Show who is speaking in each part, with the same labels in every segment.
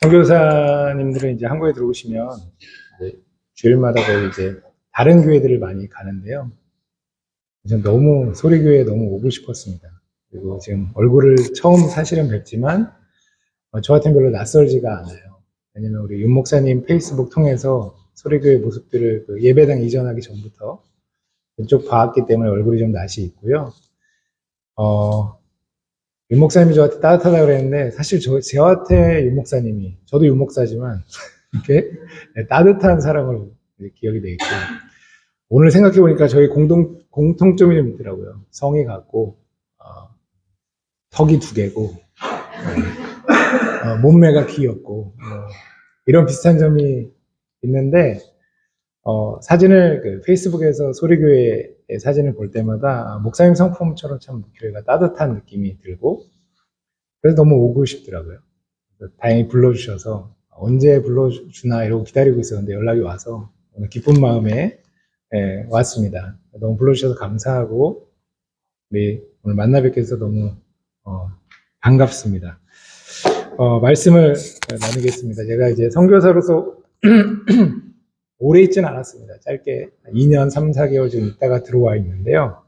Speaker 1: 선교사님들은 이제 한국에 들어오시면 이제 주일마다 거의 이제 다른 교회들을 많이 가는데요. 전 너무 소리교회에 너무 오고 싶었습니다. 그리고 지금 얼굴을 처음 사실은 뵙지만 저한테는 별로 낯설지가 않아요. 왜냐면 우리 윤 목사님 페이스북 통해서 소리교회 모습들을 그 예배당 이전하기 전부터 쭉 봐왔기 때문에 얼굴이 좀 낯이 있고요. 윤 목사님이 저한테 따뜻하다고 그랬는데 사실 저한테 윤 목사님이, 저도 윤 목사지만 이렇게 따뜻한 사람으로 기억이 돼 있고, 오늘 생각해 보니까 저희 공통점이 좀 있더라고요. 성이 같고 턱이 두 개고 몸매가 귀엽고 이런 비슷한 점이 있는데, 사진을 그 페이스북에서 소리교회의 사진을 볼 때마다 목사님 성품처럼 참 교회가 따뜻한 느낌이 들고, 그래서 너무 오고 싶더라고요. 다행히 불러주셔서 언제 불러주나 이러고 기다리고 있었는데 연락이 와서 오늘 기쁜 마음에 왔습니다. 너무 불러주셔서 감사하고 우리 오늘 만나 뵙게 해서 너무 반갑습니다. 말씀을 나누겠습니다. 제가 이제 선교사로서 오래 있지는 않았습니다. 짧게 2년 3, 4개월 좀 있다가 들어와 있는데요.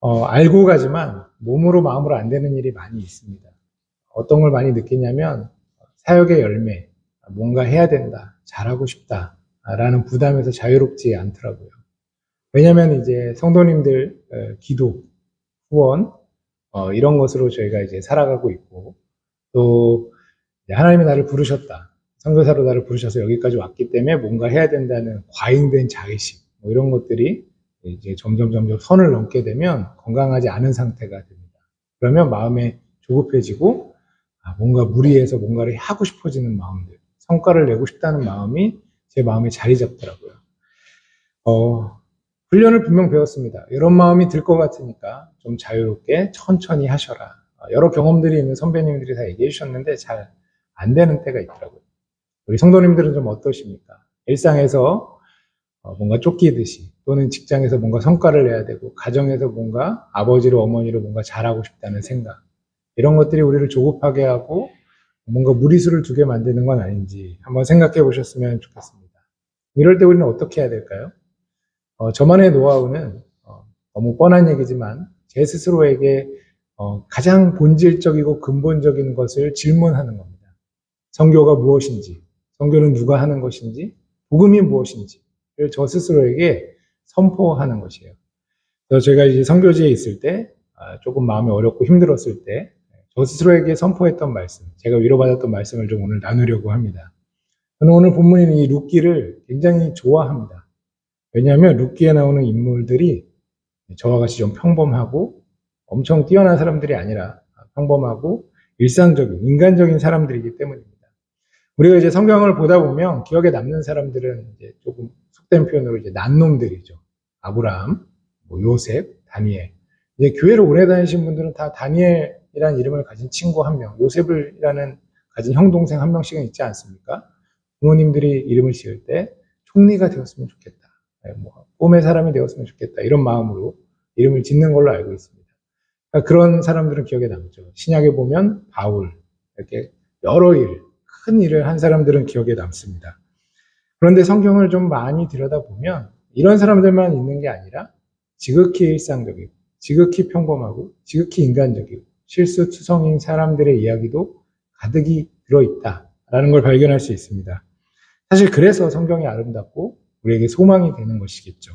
Speaker 1: 알고 가지만 몸으로 마음으로 안 되는 일이 많이 있습니다. 어떤 걸 많이 느끼냐면 사역의 열매, 뭔가 해야 된다, 잘하고 싶다 라는 부담에서 자유롭지 않더라고요. 왜냐하면 이제 성도님들 기도, 후원 이런 것으로 저희가 이제 살아가고 있고, 또 하나님이 나를 부르셨다, 선교사로 나를 부르셔서 여기까지 왔기 때문에 뭔가 해야 된다는 과잉된 자의식, 이런 것들이 이제 점점 선을 넘게 되면 건강하지 않은 상태가 됩니다. 그러면 마음에 조급해지고 뭔가 무리해서 뭔가를 하고 싶어지는 마음들, 성과를 내고 싶다는 마음이 제 마음에 자리 잡더라고요. 훈련을 분명 배웠습니다. 이런 마음이 들 것 같으니까 좀 자유롭게 천천히 하셔라. 여러 경험들이 있는 선배님들이 다 얘기해 주셨는데 잘 안 되는 때가 있더라고요. 우리 성도님들은 좀 어떠십니까? 일상에서 뭔가 쫓기듯이, 또는 직장에서 뭔가 성과를 내야 되고, 가정에서 뭔가 아버지로 어머니로 뭔가 잘하고 싶다는 생각, 이런 것들이 우리를 조급하게 하고 뭔가 무리수를 두게 만드는 건 아닌지 한번 생각해 보셨으면 좋겠습니다. 이럴 때 우리는 어떻게 해야 될까요? 저만의 노하우는 너무 뻔한 얘기지만 제 스스로에게 가장 본질적이고 근본적인 것을 질문하는 겁니다. 선교가 무엇인지, 선교는 누가 하는 것인지, 복음이 무엇인지 저 스스로에게 선포하는 것이에요. 그래서 제가 이제 선교지에 있을 때 조금 마음이 어렵고 힘들었을 때 저 스스로에게 선포했던 말씀, 제가 위로받았던 말씀을 좀 오늘 나누려고 합니다. 저는 오늘 본문인 이 룻기를 굉장히 좋아합니다. 왜냐하면 룻기에 나오는 인물들이 저와 같이 좀 평범하고 엄청 뛰어난 사람들이 아니라 평범하고 일상적인, 인간적인 사람들이기 때문입니다. 우리가 이제 성경을 보다 보면 기억에 남는 사람들은 이제 조금 속된 표현으로 이제 난놈들이죠. 아브라함, 요셉, 다니엘. 이제 교회를 오래 다니신 분들은 다 다니엘이라는 이름을 가진 친구 한 명, 요셉이라는 가진 형 동생 한 명씩은 있지 않습니까? 부모님들이 이름을 지을 때 총리가 되었으면 좋겠다, 꿈의 사람이 되었으면 좋겠다, 이런 마음으로 이름을 짓는 걸로 알고 있습니다. 그러니까 그런 사람들은 기억에 남죠. 신약에 보면 바울, 이렇게 여러 큰 일을 한 사람들은 기억에 남습니다. 그런데 성경을 좀 많이 들여다보면 이런 사람들만 있는 게 아니라 지극히 일상적이고 지극히 평범하고 지극히 인간적이고 실수투성인 사람들의 이야기도 가득이 들어있다라는 걸 발견할 수 있습니다. 사실 그래서 성경이 아름답고 우리에게 소망이 되는 것이겠죠.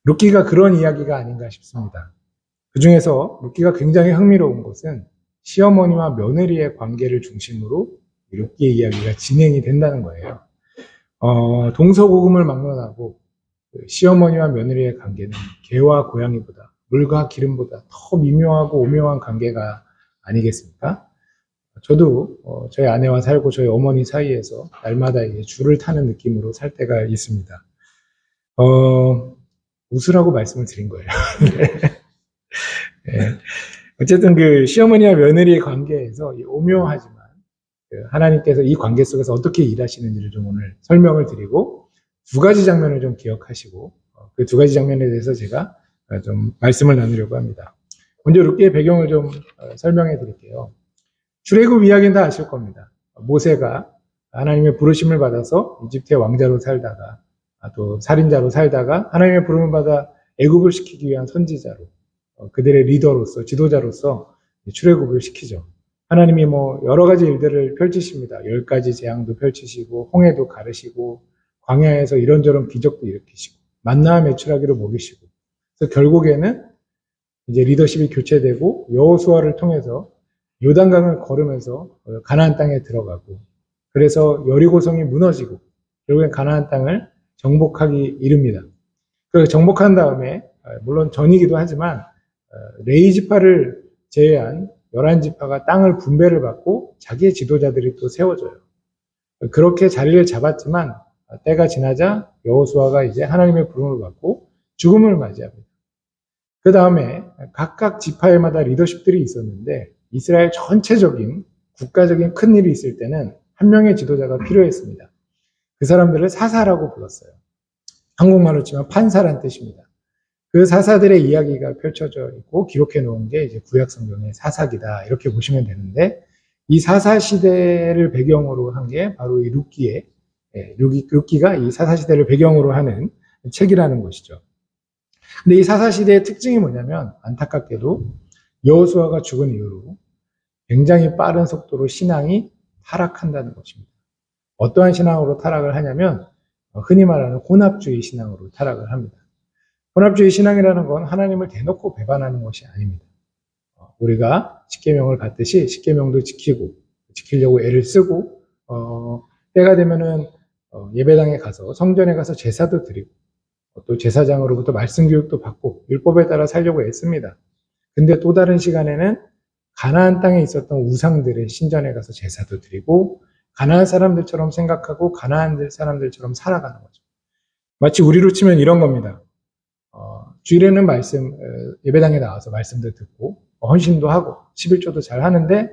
Speaker 1: 룻기가 그런 이야기가 아닌가 싶습니다. 그 중에서 룻기가 굉장히 흥미로운 것은 시어머니와 며느리의 관계를 중심으로 룻기의 이야기가 진행이 된다는 거예요. 동서고금을 막론하고 시어머니와 며느리의 관계는 개와 고양이보다, 물과 기름보다 더 미묘하고 오묘한 관계가 아니겠습니까? 저도 저희 아내와 살고 저희 어머니 사이에서 날마다 줄을 타는 느낌으로 살 때가 있습니다. 웃으라고 말씀을 드린 거예요. 네. 어쨌든 그 시어머니와 며느리의 관계에서 오묘하지만 하나님께서 이 관계 속에서 어떻게 일하시는지를 좀 오늘 설명을 드리고, 두 가지 장면을 좀 기억하시고 그 두 가지 장면에 대해서 제가 좀 말씀을 나누려고 합니다. 먼저 룻기의 배경을 좀 설명해 드릴게요. 출애굽 이야기는 다 아실 겁니다. 모세가 하나님의 부르심을 받아서 이집트의 왕자로 살다가 또 살인자로 살다가 하나님의 부름을 받아 애굽을 시키기 위한 선지자로 그들의 리더로서 지도자로서 출애굽을 시키죠. 하나님이 뭐 여러 가지 일들을 펼치십니다. 10가지 재앙도 펼치시고 홍해도 가르시고 광야에서 이런저런 기적도 일으키시고 만나와 메추라기로 먹이시고 그래서 결국에는 이제 리더십이 교체되고 여호수아를 통해서 요단강을 걸으면서 가나안 땅에 들어가고 그래서 여리고성이 무너지고 결국엔 가나안 땅을 정복하기 이릅니다. 그 정복한 다음에 물론 전이기도 하지만 레위지파를 제외한 11지파가 땅을 분배를 받고 자기의 지도자들이 또 세워져요. 그렇게 자리를 잡았지만 때가 지나자 여호수아가 이제 하나님의 부름을 받고 죽음을 맞이합니다. 그 다음에 각각 지파에마다 리더십들이 있었는데 이스라엘 전체적인 국가적인 큰 일이 있을 때는 한 명의 지도자가 필요했습니다. 그 사람들을 사사라고 불렀어요. 한국말로 치면 판사란 뜻입니다. 그 사사들의 이야기가 펼쳐져 있고 기록해 놓은 게 이제 구약 성경의 사사기다 이렇게 보시면 되는데 이 사사 시대를 배경으로 한 게 바로 이 룻기가 이 사사 시대를 배경으로 하는 책이라는 것이죠. 근데 이 사사 시대의 특징이 뭐냐면 안타깝게도 여호수아가 죽은 이후로 굉장히 빠른 속도로 신앙이 타락한다는 것입니다. 어떠한 신앙으로 타락을 하냐면 흔히 말하는 혼합주의 신앙으로 타락을 합니다. 혼합주의 신앙이라는 건 하나님을 대놓고 배반하는 것이 아닙니다. 우리가 십계명을 받듯이 십계명도 지키려고 애를 쓰고 때가 되면은 예배당에 가서 성전에 가서 제사도 드리고 또 제사장으로부터 말씀 교육도 받고 율법에 따라 살려고 애씁니다. 근데 또 다른 시간에는 가나안 땅에 있었던 우상들의 신전에 가서 제사도 드리고 가나안 사람들처럼 생각하고 가나안 사람들처럼 살아가는 거죠. 마치 우리로 치면 이런 겁니다. 주일에는 예배당에 나와서 말씀도 듣고 헌신도 하고 11조도 잘 하는데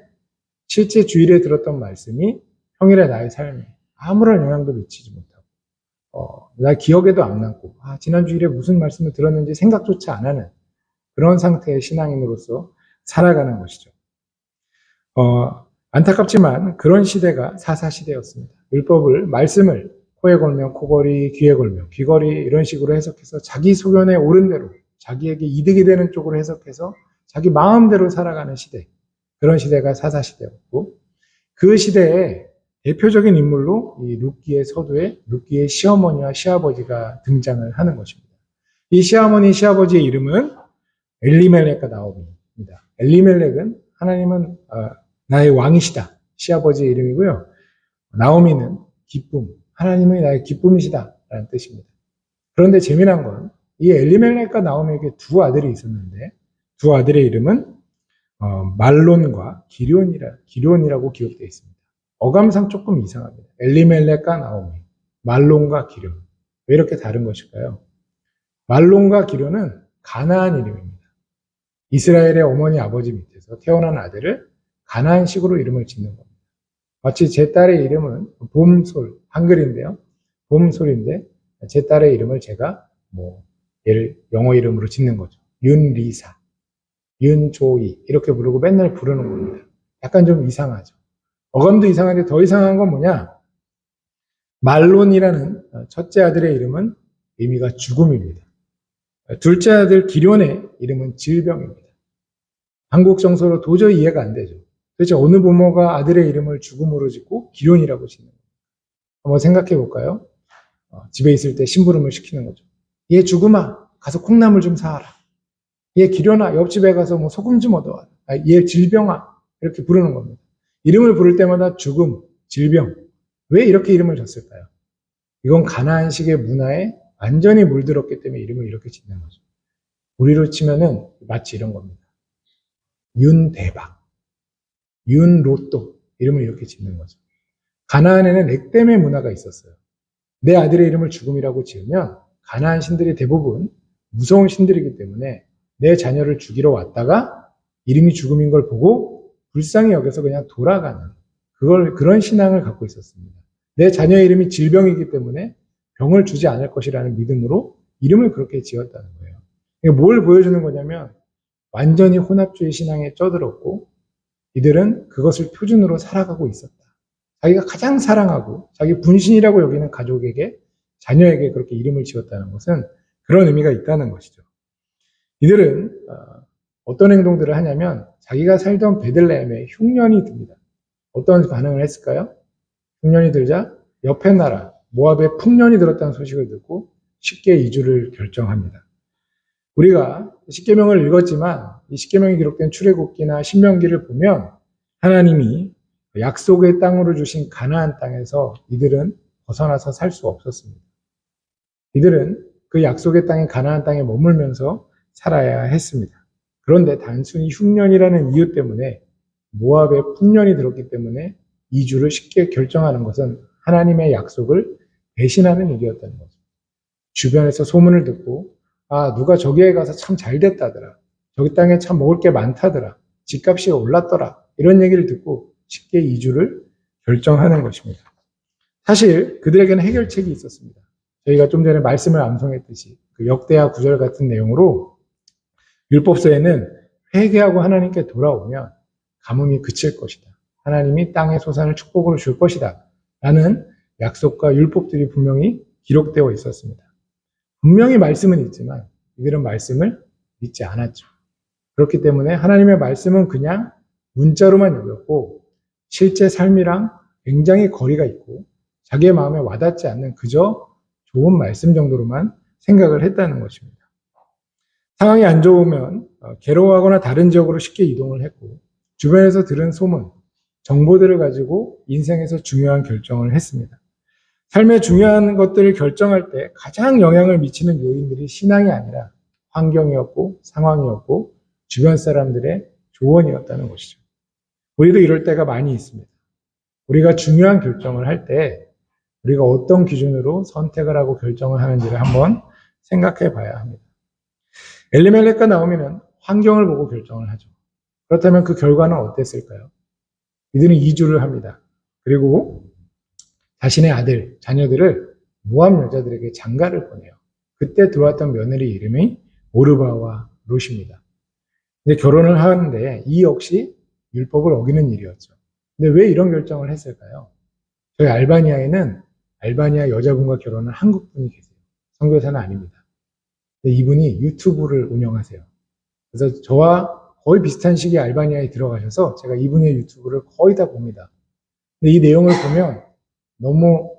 Speaker 1: 실제 주일에 들었던 말씀이 평일에 나의 삶에 아무런 영향도 미치지 못하고 나 기억에도 안 남고 지난 주일에 무슨 말씀을 들었는지 생각조차 안 하는 그런 상태의 신앙인으로서 살아가는 것이죠. 안타깝지만 그런 시대가 사사시대였습니다. 말씀을 코에 걸면 코걸이, 귀에 걸면 귀걸이 이런 식으로 해석해서 자기 소견에 옳은 대로 자기에게 이득이 되는 쪽으로 해석해서 자기 마음대로 살아가는 시대. 그런 시대가 사사시대였고 그 시대에 대표적인 인물로 이 룻기의 서두에 룻기의 시어머니와 시아버지가 등장을 하는 것입니다. 이 시어머니, 시아버지의 이름은 엘리멜렉과 나오미입니다. 엘리멜렉은 하나님은 나의 왕이시다. 시아버지의 이름이고요. 나오미는 기쁨, 하나님이 나의 기쁨이시다 라는 뜻입니다. 그런데 재미난 건 이 엘리멜렉과 나오미에게 두 아들이 있었는데 두 아들의 이름은 말론과 기럐이라고 기록되어 있습니다. 어감상 조금 이상합니다. 엘리멜렉과 나오미, 말론과 기럐. 왜 이렇게 다른 것일까요? 말론과 기럐은 가나안 이름입니다. 이스라엘의 어머니 아버지 밑에서 태어난 아들을 가나안식으로 이름을 짓는 겁니다. 마치 제 딸의 이름은 봄솔, 한글인데요. 봄솔인데 제 딸의 이름을 제가 얘를 영어 이름으로 짓는 거죠. 윤리사, 윤조이 이렇게 부르고 맨날 부르는 겁니다. 약간 좀 이상하죠. 어감도 이상한데 더 이상한 건 뭐냐? 말론이라는 첫째 아들의 이름은 의미가 죽음입니다. 둘째 아들 기럐의 이름은 질병입니다. 한국 정서로 도저히 이해가 안 되죠. 도대체 어느 부모가 아들의 이름을 죽음으로 짓고 기럐이라고 짓는 거예요? 한번 생각해 볼까요? 집에 있을 때 심부름을 시키는 거죠. 얘 죽음아, 가서 콩나물 좀 사와라. 얘 기럐아, 옆집에 가서 소금 좀 얻어와라. 얘 질병아, 이렇게 부르는 겁니다. 이름을 부를 때마다 죽음, 질병. 왜 이렇게 이름을 줬을까요? 이건 가나안식의 문화에 완전히 물들었기 때문에 이름을 이렇게 짓는 거죠. 우리로 치면은 마치 이런 겁니다. 윤대박, 윤로또 이름을 이렇게 짓는 거죠. 가나안에는 액땜의 문화가 있었어요. 내 아들의 이름을 죽음이라고 지으면 가나안 신들이 대부분 무서운 신들이기 때문에 내 자녀를 죽이러 왔다가 이름이 죽음인 걸 보고 불쌍히 여겨서 그냥 돌아가는 그런 신앙을 갖고 있었습니다. 내 자녀의 이름이 질병이기 때문에 병을 주지 않을 것이라는 믿음으로 이름을 그렇게 지었다는 거예요. 이게 뭘 보여주는 거냐면 완전히 혼합주의 신앙에 쩌들었고 이들은 그것을 표준으로 살아가고 있었다. 자기가 가장 사랑하고 자기 분신이라고 여기는 가족에게, 자녀에게 그렇게 이름을 지었다는 것은 그런 의미가 있다는 것이죠. 이들은 어떤 행동들을 하냐면 자기가 살던 베들레헴에 흉년이 듭니다. 어떤 반응을 했을까요? 흉년이 들자 옆에 나라 모압에 풍년이 들었다는 소식을 듣고 쉽게 이주를 결정합니다. 우리가 십계명을 읽었지만 이 십계명이 기록된 출애굽기나 신명기를 보면 하나님이 약속의 땅으로 주신 가나안 땅에서 이들은 벗어나서 살 수 없었습니다. 이들은 그 약속의 땅인 가나안 땅에 머물면서 살아야 했습니다. 그런데 단순히 흉년이라는 이유 때문에, 모압에 풍년이 들었기 때문에 이주를 쉽게 결정하는 것은 하나님의 약속을 배신하는 일이었다는 거죠. 주변에서 소문을 듣고 누가 저기에 가서 참 잘 됐다더라, 저기 땅에 참 먹을 게 많다더라, 집값이 올랐더라, 이런 얘기를 듣고 쉽게 이주를 결정하는 것입니다. 사실 그들에게는 해결책이 있었습니다. 저희가 좀 전에 말씀을 암송했듯이 그 역대하 구절 같은 내용으로 율법서에는 회개하고 하나님께 돌아오면 가뭄이 그칠 것이다, 하나님이 땅의 소산을 축복으로 줄 것이다 라는 약속과 율법들이 분명히 기록되어 있었습니다. 분명히 말씀은 있지만 이들은 말씀을 믿지 않았죠. 그렇기 때문에 하나님의 말씀은 그냥 문자로만 여겼고 실제 삶이랑 굉장히 거리가 있고 자기의 마음에 와닿지 않는 그저 좋은 말씀 정도로만 생각을 했다는 것입니다. 상황이 안 좋으면 괴로워하거나 다른 지역으로 쉽게 이동을 했고 주변에서 들은 소문, 정보들을 가지고 인생에서 중요한 결정을 했습니다. 삶의 중요한 것들을 결정할 때 가장 영향을 미치는 요인들이 신앙이 아니라 환경이었고 상황이었고 주변 사람들의 조언이었다는 것이죠. 우리도 이럴 때가 많이 있습니다. 우리가 중요한 결정을 할 때 우리가 어떤 기준으로 선택을 하고 결정을 하는지를 한번 생각해 봐야 합니다. 엘리멜렉과 나오미는 환경을 보고 결정을 하죠. 그렇다면 그 결과는 어땠을까요? 이들은 이주를 합니다. 그리고 자신의 아들, 자녀들을 모압 여자들에게 장가를 보내요. 그때 들어왔던 며느리 이름이 오르바와 룻입니다. 근데 결혼을 하는데 이 역시 율법을 어기는 일이었죠. 근데 왜 이런 결정을 했을까요? 저희 알바니아에는 알바니아 여자분과 결혼한 한국분이 계세요. 선교사는 아닙니다. 근데 이분이 유튜브를 운영하세요. 그래서 저와 거의 비슷한 시기에 알바니아에 들어가셔서 제가 이분의 유튜브를 거의 다 봅니다. 근데 이 내용을 보면 너무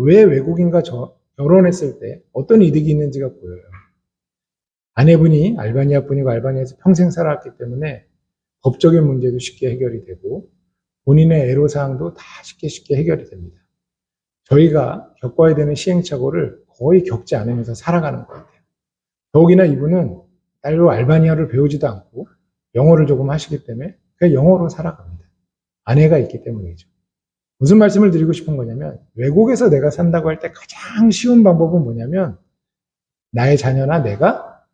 Speaker 1: 왜 외국인과 결혼했을 때 어떤 이득이 있는지가 보여요. 아내분이 알바니아 분이고 알바니아에서 평생 살아왔기 때문에 법적인 문제도 쉽게 해결이 되고 본인의 애로사항도 다 쉽게 해결이 됩니다. 저희가 겪어야 되는 시행착오를 거의 겪지 않으면서 살아가는 것 같아요. 더욱이나 이분은 딸로 알바니아를 배우지도 않고 영어를 조금 하시기 때문에 그냥 영어로 살아갑니다. 아내가 있기 때문이죠. 무슨 말씀을 드리고 싶은 거냐면 외국에서 내가 산다고 할 때 가장 쉬운 방법은 뭐냐면 나의 자녀나 내가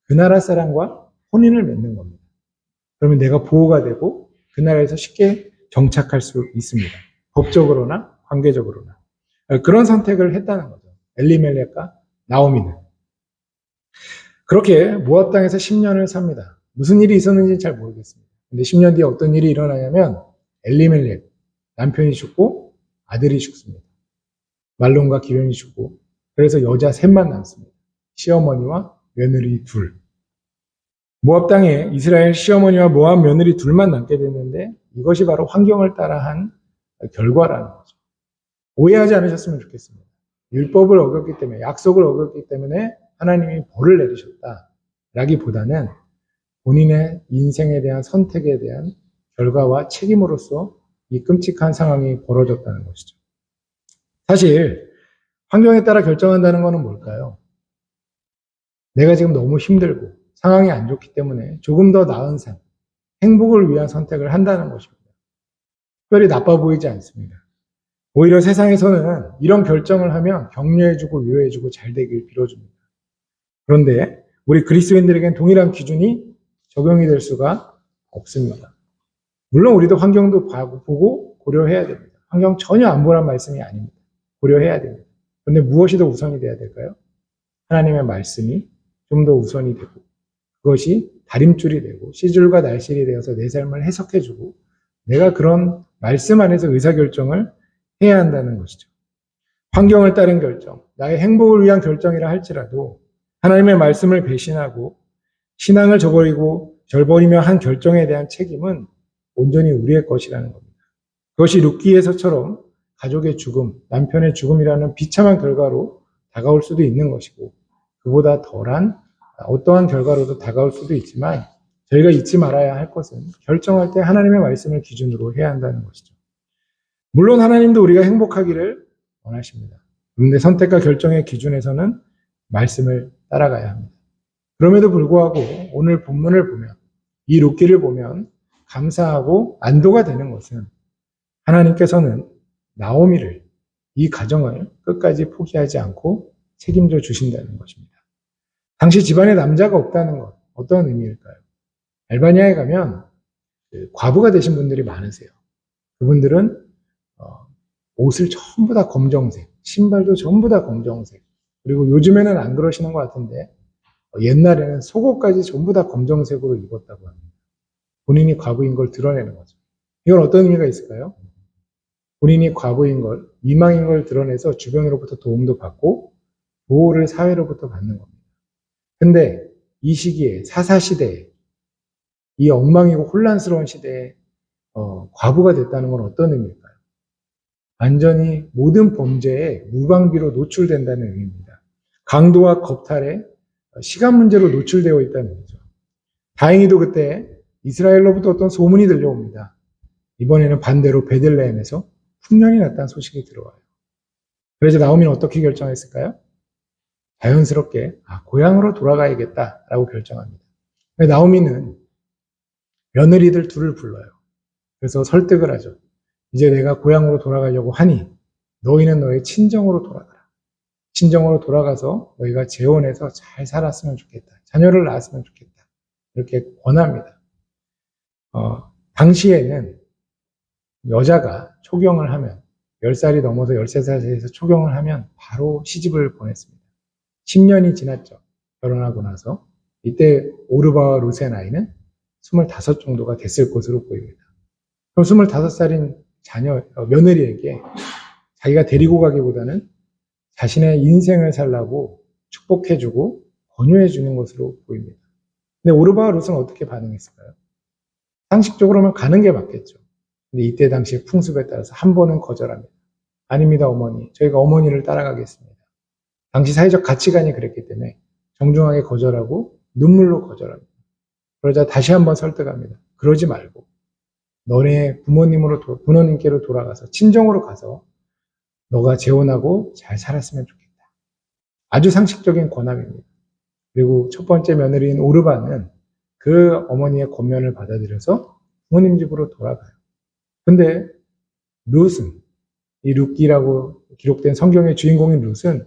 Speaker 1: 그 나라 사람과 혼인을 맺는 겁니다. 그러면 내가 보호가 되고 그 나라에서 쉽게 정착할 수 있습니다. 법적으로나 관계적으로나. 그런 선택을 했다는 거죠. 엘리멜렉과 나오미는. 그렇게 모압 땅에서 10년을 삽니다. 무슨 일이 있었는지 잘 모르겠습니다. 근데 10년 뒤에 어떤 일이 일어나냐면 엘리멜렉, 남편이 죽고 아들이 죽습니다. 말론과 기련이 죽고 그래서 여자 셋만 남습니다. 시어머니와 며느리 둘. 모압 땅에 이스라엘 시어머니와 모압 며느리 둘만 남게 됐는데 이것이 바로 환경을 따라한 결과라는 거죠. 오해하지 않으셨으면 좋겠습니다. 율법을 어겼기 때문에, 약속을 어겼기 때문에 하나님이 벌을 내리셨다라기보다는 본인의 인생에 대한 선택에 대한 결과와 책임으로서 이 끔찍한 상황이 벌어졌다는 것이죠. 사실 환경에 따라 결정한다는 것은 뭘까요? 내가 지금 너무 힘들고 상황이 안 좋기 때문에 조금 더 나은 삶, 행복을 위한 선택을 한다는 것입니다. 특별히 나빠 보이지 않습니다. 오히려 세상에서는 이런 결정을 하면 격려해주고 위로해주고 잘 되길 빌어줍니다. 그런데 우리 그리스도인들에겐 동일한 기준이 적용이 될 수가 없습니다. 물론 우리도 환경도 보고 고려해야 됩니다. 환경 전혀 안 보란 말씀이 아닙니다. 고려해야 됩니다. 그런데 무엇이 더 우선이 돼야 될까요? 하나님의 말씀이 좀 더 우선이 되고 그것이 다림줄이 되고 시줄과 날실이 되어서 내 삶을 해석해주고 내가 그런 말씀 안에서 의사결정을 해야 한다는 것이죠. 환경을 따른 결정, 나의 행복을 위한 결정이라 할지라도 하나님의 말씀을 배신하고 신앙을 저버리며 한 결정에 대한 책임은 온전히 우리의 것이라는 겁니다. 그것이 룻기에서처럼 가족의 죽음, 남편의 죽음이라는 비참한 결과로 다가올 수도 있는 것이고 그보다 덜한 어떠한 결과로도 다가올 수도 있지만 저희가 잊지 말아야 할 것은 결정할 때 하나님의 말씀을 기준으로 해야 한다는 것이죠. 물론 하나님도 우리가 행복하기를 원하십니다. 그런데 선택과 결정의 기준에서는 말씀을 따라가야 합니다. 그럼에도 불구하고 오늘 본문을 보면 이 룻기를 보면 감사하고 안도가 되는 것은 하나님께서는 나오미를 이 가정을 끝까지 포기하지 않고 책임져 주신다는 것입니다. 당시 집안에 남자가 없다는 것 어떤 의미일까요? 알바니아에 가면 과부가 되신 분들이 많으세요. 그분들은 옷을 전부 다 검정색, 신발도 전부 다 검정색. 그리고 요즘에는 안 그러시는 것 같은데 옛날에는 속옷까지 전부 다 검정색으로 입었다고 합니다. 본인이 과부인 걸 드러내는 거죠. 이건 어떤 의미가 있을까요? 본인이 과부인 걸, 미망인 걸 드러내서 주변으로부터 도움도 받고 보호를 사회로부터 받는 겁니다. 근데 이 시기에 사사시대에 이 엉망이고 혼란스러운 시대에 과부가 됐다는 건 어떤 의미일까요? 완전히 모든 범죄에 무방비로 노출된다는 의미입니다. 강도와 겁탈에 시간 문제로 노출되어 있다는 의미죠. 다행히도 그때 이스라엘로부터 어떤 소문이 들려옵니다. 이번에는 반대로 베들레헴에서 풍년이 났다는 소식이 들어와요. 그래서 나오미는 어떻게 결정했을까요? 자연스럽게 고향으로 돌아가야겠다라고 결정합니다. 나오미는 며느리들 둘을 불러요. 그래서 설득을 하죠. 이제 내가 고향으로 돌아가려고 하니 너희는 너의 친정으로 돌아가라. 친정으로 돌아가서 너희가 재혼해서 잘 살았으면 좋겠다. 자녀를 낳았으면 좋겠다. 이렇게 권합니다. 당시에는 여자가 초경을 하면 10살이 넘어서 13살에서 초경을 하면 바로 시집을 보냈습니다. 10년이 지났죠. 결혼하고 나서. 이때 오르바와 룻의 나이는 25 정도가 됐을 것으로 보입니다. 그럼 25살인 며느리에게 자기가 데리고 가기보다는 자신의 인생을 살라고 축복해주고 권유해주는 것으로 보입니다. 근데 오르바와 룻은 어떻게 반응했을까요? 상식적으로는 가는 게 맞겠죠. 근데 이때 당시의 풍습에 따라서 한 번은 거절합니다. 아닙니다, 어머니. 저희가 어머니를 따라가겠습니다. 당시 사회적 가치관이 그랬기 때문에 정중하게 거절하고 눈물로 거절합니다. 그러자 다시 한번 설득합니다. 그러지 말고 너네 부모님께로 돌아가서 친정으로 가서 너가 재혼하고 잘 살았으면 좋겠다. 아주 상식적인 권함입니다. 그리고 첫 번째 며느리인 오르바는 그 어머니의 권면을 받아들여서 부모님 집으로 돌아가요. 근데 룻은 이 룻기라고 기록된 성경의 주인공인 룻은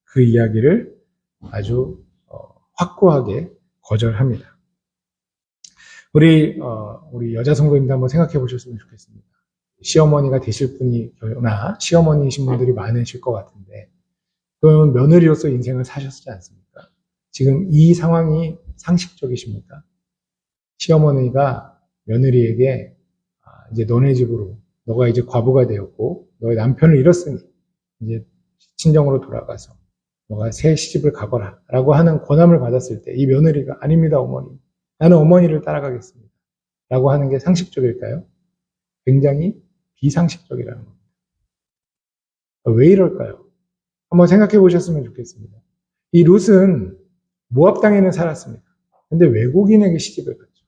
Speaker 1: 그 이야기를 아주 확고하게 거절합니다. 우리 여자 성도님도 한번 생각해 보셨으면 좋겠습니다. 시어머니가 되실 분이나 시어머니이신 분들이 많으실 것 같은데 그러면 며느리로서 인생을 사셨지 않습니까? 지금 이 상황이 상식적이십니까? 시어머니가 며느리에게 이제 너네 집으로 너가 이제 과부가 되었고 너의 남편을 잃었으니 이제 친정으로 돌아가서 너가 새 시집을 가거라 라고 하는 권함을 받았을 때 이 며느리가 아닙니다 어머니 나는 어머니를 따라가겠습니다 라고 하는 게 상식적일까요? 굉장히 비상식적이라는 겁니다. 왜 이럴까요? 한번 생각해 보셨으면 좋겠습니다. 이 룻은 모압 땅에는 살았습니다. 근데 외국인에게 시집을 갔죠.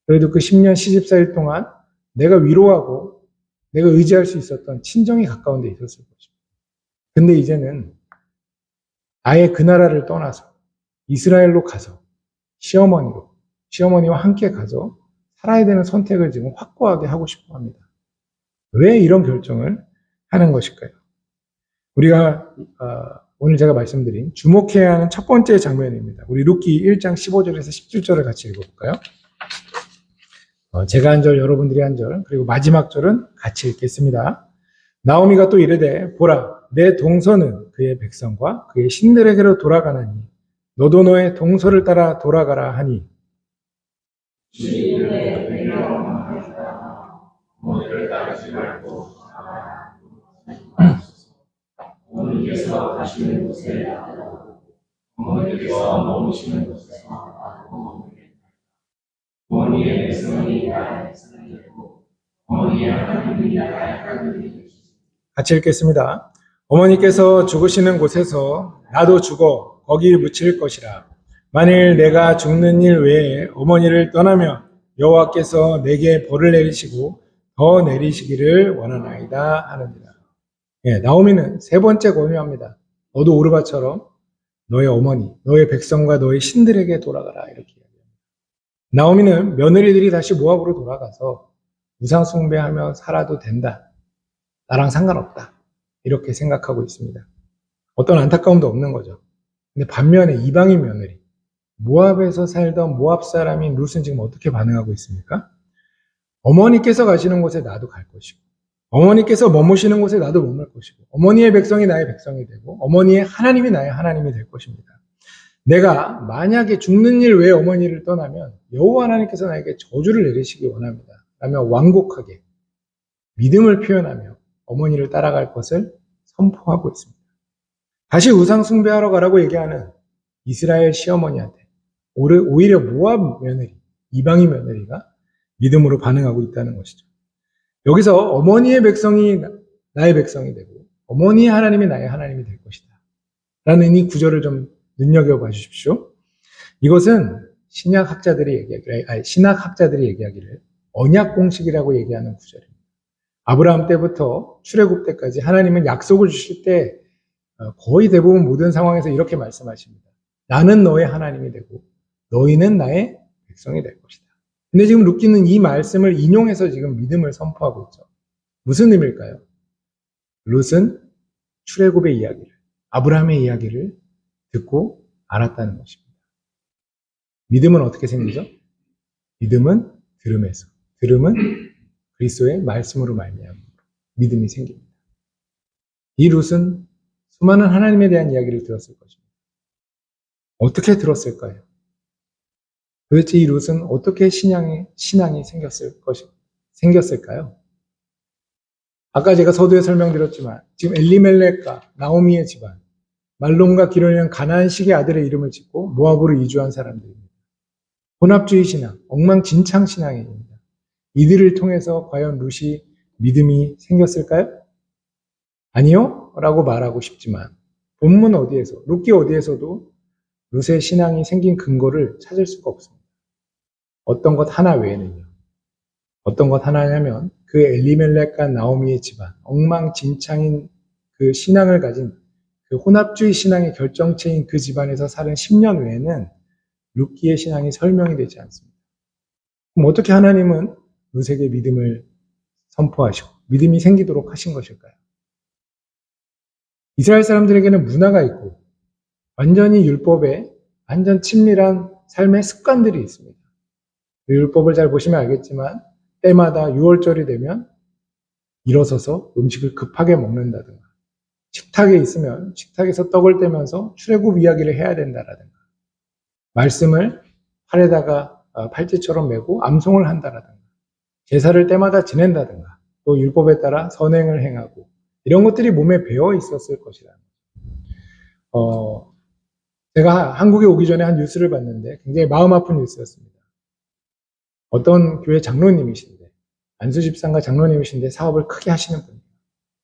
Speaker 1: 그래도 그 10년 시집살 동안 내가 위로하고 내가 의지할 수 있었던 친정이 가까운 데 있었을 것입니다. 근데 이제는 아예 그 나라를 떠나서 이스라엘로 가서 시어머니와 함께 가서 살아야 되는 선택을 지금 확고하게 하고 싶어 합니다. 왜 이런 결정을 하는 것일까요? 우리가 오늘 제가 말씀드린 주목해야 하는 첫 번째 장면입니다. 우리 룻기 1장 15절에서 17절을 같이 읽어볼까요? 제가 한 절, 여러분들이 한 절, 그리고 마지막 절은 같이 읽겠습니다. 나오미가 또 이르되 보라 내 동서는 그의 백성과 그의 신들에게로 돌아가나니 너도 너의 동서를 따라 돌아가라 하니 같이 읽겠습니다. 어머니께서 죽으시는 곳에서 나도 죽어 거기 묻힐 것이라. 만일 내가 죽는 일 외에 어머니를 떠나면 여호와께서 내게 벌을 내리시고 더 내리시기를 원하나이다 하느니라. 예, 나오미는 세 번째 권유합니다. 너도 오르바처럼 너의 어머니, 너의 백성과 너의 신들에게 돌아가라 이렇게 이야기합니다. 나오미는 며느리들이 다시 모압으로 돌아가서 우상 숭배하며 살아도 된다. 나랑 상관없다. 이렇게 생각하고 있습니다. 어떤 안타까움도 없는 거죠. 근데 반면에 이방인 며느리, 모압에서 살던 모압 사람인 룻은 지금 어떻게 반응하고 있습니까? 어머니께서 가시는 곳에 나도 갈 것이고, 어머니께서 머무시는 곳에 나도 머물 것이고, 어머니의 백성이 나의 백성이 되고, 어머니의 하나님이 나의 하나님이 될 것입니다. 내가 만약에 죽는 일 외에 어머니를 떠나면 여호와 하나님께서 나에게 저주를 내리시기 원합니다. 라며 완곡하게 믿음을 표현하며 어머니를 따라갈 것을 선포하고 있습니다. 다시 우상 숭배하러 가라고 얘기하는 이스라엘 시어머니한테 오히려 모압 며느리, 이방인 며느리가 믿음으로 반응하고 있다는 것이죠. 여기서 어머니의 백성이 나의 백성이 되고 어머니의 하나님이 나의 하나님이 될 것이다. 라는 이 구절을 좀 눈여겨봐 주십시오. 이것은 신약학자들이 얘기하기를 언약 공식이라고 얘기하는 구절입니다. 아브라함 때부터 출애굽 때까지 하나님은 약속을 주실 때 거의 대부분 모든 상황에서 이렇게 말씀하십니다. 나는 너의 하나님이 되고 너희는 나의 백성이 될 것이다. 근데 지금 룻기는 이 말씀을 인용해서 지금 믿음을 선포하고 있죠. 무슨 의미일까요? 룻은 출애굽의 이야기를, 아브라함의 이야기를 듣고 알았다는 것입니다. 믿음은 어떻게 생기죠? 믿음은 들음에서, 들음은 그리스도의 말씀으로 말미암아 믿음이 생깁니다. 이 룻은 수많은 하나님에 대한 이야기를 들었을 것입니다. 어떻게 들었을까요? 도대체 이 룻은 어떻게 신앙이 생겼을까요? 아까 제가 서두에 설명드렸지만 지금 엘리멜렉과 나오미의 집안, 말론과 기론이라는 가나안식의 아들의 이름을 짓고 모압으로 이주한 사람들입니다. 혼합주의 신앙, 엉망진창 신앙입니다. 이들을 통해서 과연 룻이 믿음이 생겼을까요? 아니요? 라고 말하고 싶지만 본문 어디에서, 룻기 어디에서도 룻의 신앙이 생긴 근거를 찾을 수가 없습니다. 어떤 것 하나 외에는요. 어떤 것 하나냐면 그 엘리멜렉과 나오미의 집안, 엉망진창인 그 신앙을 가진 그 혼합주의 신앙의 결정체인 그 집안에서 살은 10년 외에는 룻기의 신앙이 설명이 되지 않습니다. 그럼 어떻게 하나님은 룻에게 믿음을 선포하시고 믿음이 생기도록 하신 것일까요? 이스라엘 사람들에게는 문화가 있고 완전히 율법에 완전 친밀한 삶의 습관들이 있습니다. 율법을 잘 보시면 알겠지만 때마다 6월절이 되면 일어서서 음식을 급하게 먹는다든가 식탁에 있으면 식탁에서 떡을 떼면서 출애굽 이야기를 해야 된다라든가 말씀을 팔에다가 팔찌처럼 메고 암송을 한다라든가 제사를 때마다 지낸다든가 또 율법에 따라 선행을 행하고 이런 것들이 몸에 배어 있었을 것이라는 거죠. 제가 한국에 오기 전에 한 뉴스를 봤는데 굉장히 마음 아픈 뉴스였습니다. 어떤 교회 장로님이신데 안수집사인가 장로님이신데 사업을 크게 하시는 분이에요.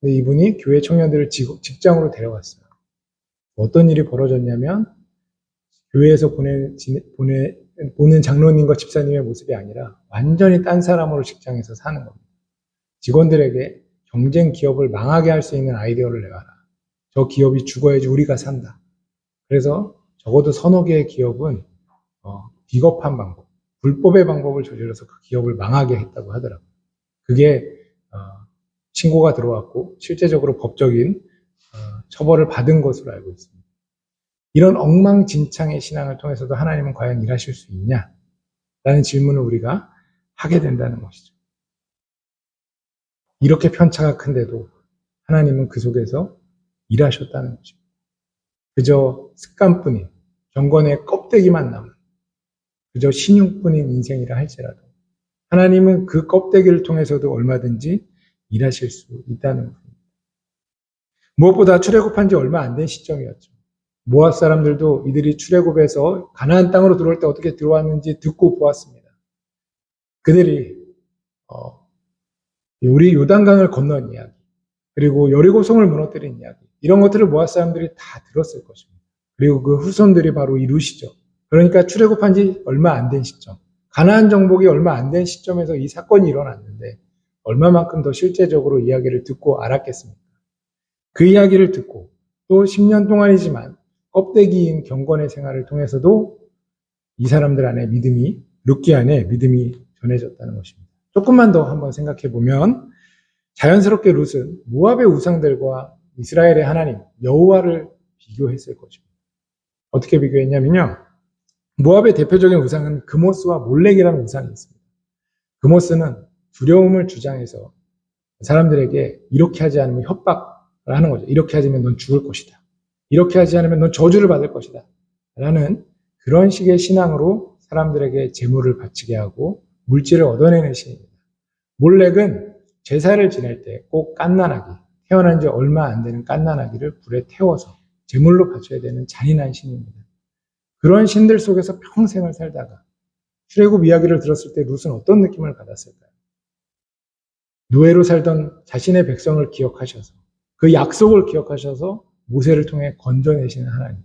Speaker 1: 근데 이분이 교회 청년들을 직장으로 데려갔어요. 어떤 일이 벌어졌냐면 교회에서 보는 장로님과 집사님의 모습이 아니라 완전히 딴 사람으로 직장에서 사는 겁니다. 직원들에게 경쟁 기업을 망하게 할 수 있는 아이디어를 내와라. 저 기업이 죽어야지 우리가 산다. 그래서 적어도 서너 개의 기업은 비겁한 방법, 불법의 방법을 저질러서 그 기업을 망하게 했다고 하더라고요. 그게 신고가 들어왔고 실제적으로 법적인 처벌을 받은 것으로 알고 있습니다. 이런 엉망진창의 신앙을 통해서도 하나님은 과연 일하실 수 있냐? 라는 질문을 우리가 하게 된다는 것이죠. 이렇게 편차가 큰데도 하나님은 그 속에서 일하셨다는 것입니다. 그저 습관뿐인 경건의 껍데기만 남은 그저 신용뿐인 인생이라 할지라도 하나님은 그 껍데기를 통해서도 얼마든지 일하실 수 있다는 겁니다. 무엇보다 출애굽한 지 얼마 안 된 시점이었죠. 모압 사람들도 이들이 출애굽해서 가나안 땅으로 들어올 때 어떻게 들어왔는지 듣고 보았습니다. 그들이 우리 요단강을 건넌 이야기, 그리고 여리고성을 무너뜨린 이야기, 이런 것들을 모압 사람들이 다 들었을 것입니다. 그리고 그 후손들이 바로 이 룻이죠. 그러니까 출애굽한 지 얼마 안 된 시점, 가나안 정복이 얼마 안 된 시점에서 이 사건이 일어났는데 얼마만큼 더 실제적으로 이야기를 듣고 알았겠습니까? 그 이야기를 듣고 또 10년 동안이지만 껍데기인 경건의 생활을 통해서도 이 사람들 안에 믿음이, 룻기 안에 믿음이 전해졌다는 것입니다. 조금만 더 한번 생각해 보면 자연스럽게 룻은 모압의 우상들과 이스라엘의 하나님 여호와를 비교했을 것입니다. 어떻게 비교했냐면요. 모압의 대표적인 우상은 그모스와 몰렉이라는 우상이 있습니다. 그모스는 두려움을 주장해서 사람들에게 이렇게 하지 않으면 협박을 하는 거죠. 이렇게 하지 않으면 넌 죽을 것이다. 이렇게 하지 않으면 넌 저주를 받을 것이다. 라는 그런 식의 신앙으로 사람들에게 재물을 바치게 하고 물질을 얻어내는 신입니다. 몰렉은 제사를 지낼 때 꼭 갓난아기, 태어난 지 얼마 안 되는 갓난아기를 불에 태워서 제물로 바쳐야 되는 잔인한 신입니다. 그런 신들 속에서 평생을 살다가 출애굽 이야기를 들었을 때 룻은 어떤 느낌을 받았을까요? 노예로 살던 자신의 백성을 기억하셔서 그 약속을 기억하셔서 모세를 통해 건져내시는 하나님.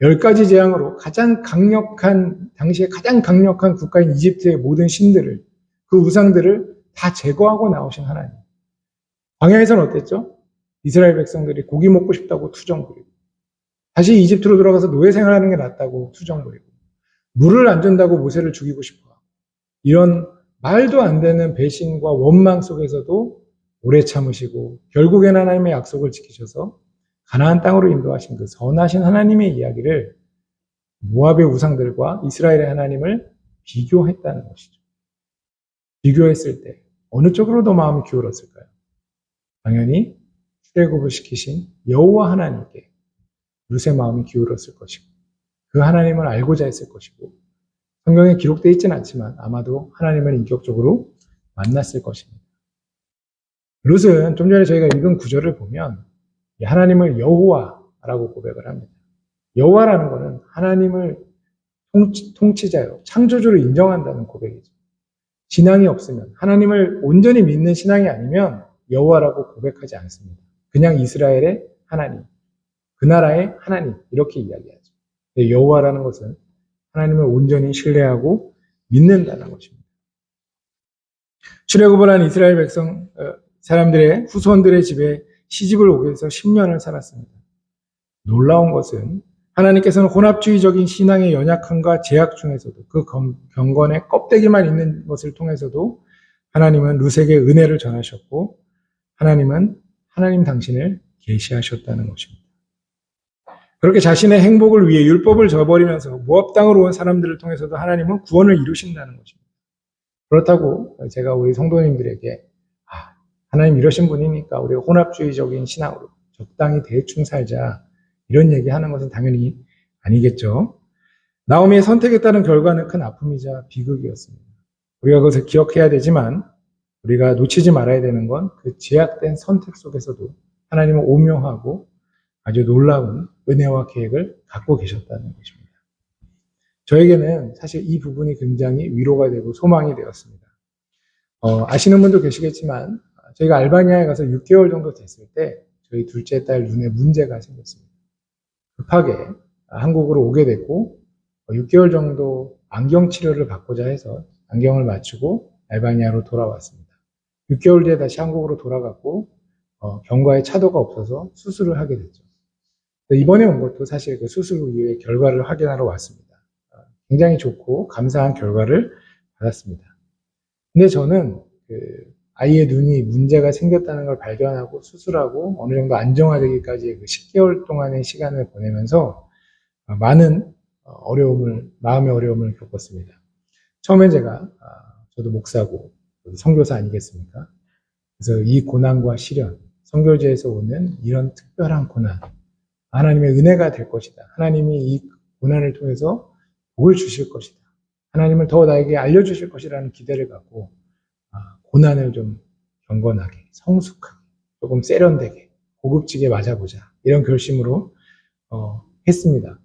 Speaker 1: 10가지 재앙으로 가장 강력한, 당시에 가장 강력한 국가인 이집트의 모든 신들을, 그 우상들을 다 제거하고 나오신 하나님. 광야에서는 어땠죠? 이스라엘 백성들이 고기 먹고 싶다고 투정 부리고, 다시 이집트로 들어가서 노예 생활하는 게 낫다고 투정 부리고, 물을 안 준다고 모세를 죽이고 싶어. 이런 말도 안 되는 배신과 원망 속에서도 오래 참으시고 결국엔 하나님의 약속을 지키셔서 가나안 땅으로 인도하신 그 선하신 하나님의 이야기를 모압의 우상들과 이스라엘의 하나님을 비교했다는 것이죠. 비교했을 때 어느 쪽으로 더 마음이 기울었을까요? 당연히 출애굽을 시키신 여호와 하나님께 룻의 마음이 기울었을 것이고 그 하나님을 알고자 했을 것이고 성경에 기록되어 있지는 않지만 아마도 하나님을 인격적으로 만났을 것입니다. 룻은 좀 전에 저희가 읽은 구절을 보면 하나님을 여호와라고 고백을 합니다. 여호와라는 것은 하나님을 통치자요, 창조주로 인정한다는 고백이죠. 신앙이 없으면, 하나님을 온전히 믿는 신앙이 아니면 여호와라고 고백하지 않습니다. 그냥 이스라엘의 하나님, 그 나라의 하나님 이렇게 이야기하죠. 여호와라는 것은 하나님을 온전히 신뢰하고 믿는다는 것입니다. 출애굽을 한 이스라엘 백성 사람들의 후손들의 집에 시집을 오게 해서 10년을 살았습니다. 놀라운 것은 하나님께서는 혼합주의적인 신앙의 연약함과 제약 중에서도 그 경건의 껍데기만 있는 것을 통해서도 하나님은 룻에게 은혜를 전하셨고 하나님은 하나님 당신을 계시하셨다는 것입니다. 그렇게 자신의 행복을 위해 율법을 저버리면서 모압 땅으로 온 사람들을 통해서도 하나님은 구원을 이루신다는 것입니다. 그렇다고 제가 우리 성도님들에게 하나님 이러신 분이니까 우리가 혼합주의적인 신앙으로 적당히 대충 살자 이런 얘기하는 것은 당연히 아니겠죠. 나오미의 선택에 따른 결과는 큰 아픔이자 비극이었습니다. 우리가 그것을 기억해야 되지만 우리가 놓치지 말아야 되는 건 그 제약된 선택 속에서도 하나님은 오묘하고 아주 놀라운 은혜와 계획을 갖고 계셨다는 것입니다. 저에게는 사실 이 부분이 굉장히 위로가 되고 소망이 되었습니다. 아시는 분도 계시겠지만 저희가 알바니아에 가서 6개월 정도 됐을 때 저희 둘째 딸 눈에 문제가 생겼습니다. 급하게 한국으로 오게 됐고 6개월 정도 안경 치료를 받고자 해서 안경을 맞추고 알바니아로 돌아왔습니다. 6개월 뒤에 다시 한국으로 돌아갔고 경과에 차도가 없어서 수술을 하게 됐죠. 이번에 온 것도 사실 그 수술 후에 결과를 확인하러 왔습니다. 굉장히 좋고 감사한 결과를 받았습니다. 근데 저는 아이의 눈이 문제가 생겼다는 걸 발견하고 수술하고 어느 정도 안정화되기까지의 그 10개월 동안의 시간을 보내면서 많은 마음의 어려움을 겪었습니다. 처음에 제가 저도 목사고 선교사 아니겠습니까? 그래서 이 고난과 시련, 선교지에서 오는 이런 특별한 고난, 하나님의 은혜가 될 것이다. 하나님이 이 고난을 통해서 복을 주실 것이다. 하나님을 더 나에게 알려주실 것이라는 기대를 갖고 고난을 좀 경건하게, 성숙하게, 조금 세련되게, 고급지게 맞아보자. 이런 결심으로 했습니다.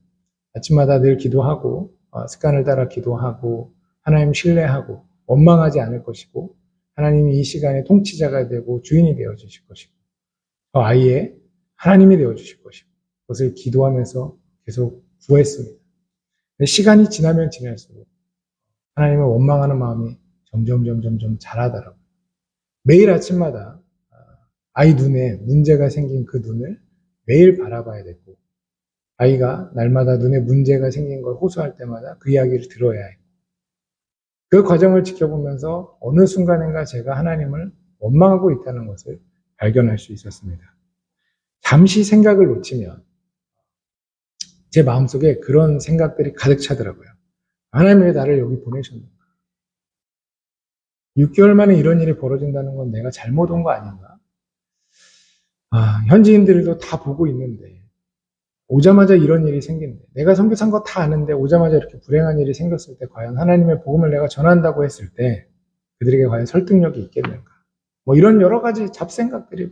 Speaker 1: 아침마다 늘 기도하고 습관을 따라 기도하고 하나님 신뢰하고 원망하지 않을 것이고 하나님이 이 시간에 통치자가 되고 주인이 되어주실 것이고 저 아이의 하나님이 되어주실 것이고 그것을 기도하면서 계속 구했습니다. 시간이 지나면 지날수록 하나님을 원망하는 마음이 점점 자라더라고요. 매일 아침마다 아이 눈에 문제가 생긴 그 눈을 매일 바라봐야 되고 아이가 날마다 눈에 문제가 생긴 걸 호소할 때마다 그 이야기를 들어야 해요. 그 과정을 지켜보면서 어느 순간인가 제가 하나님을 원망하고 있다는 것을 발견할 수 있었습니다. 잠시 생각을 놓치면 제 마음속에 그런 생각들이 가득 차더라고요. 하나님 왜 나를 여기 보내셨는가? 6개월 만에 이런 일이 벌어진다는 건 내가 잘못 온 거 아닌가? 현지인들도 다 보고 있는데 오자마자 이런 일이 생긴대. 내가 선교사인 거 다 아는데 오자마자 이렇게 불행한 일이 생겼을 때 과연 하나님의 복음을 내가 전한다고 했을 때 그들에게 과연 설득력이 있겠는가? 뭐 이런 여러 가지 잡생각들이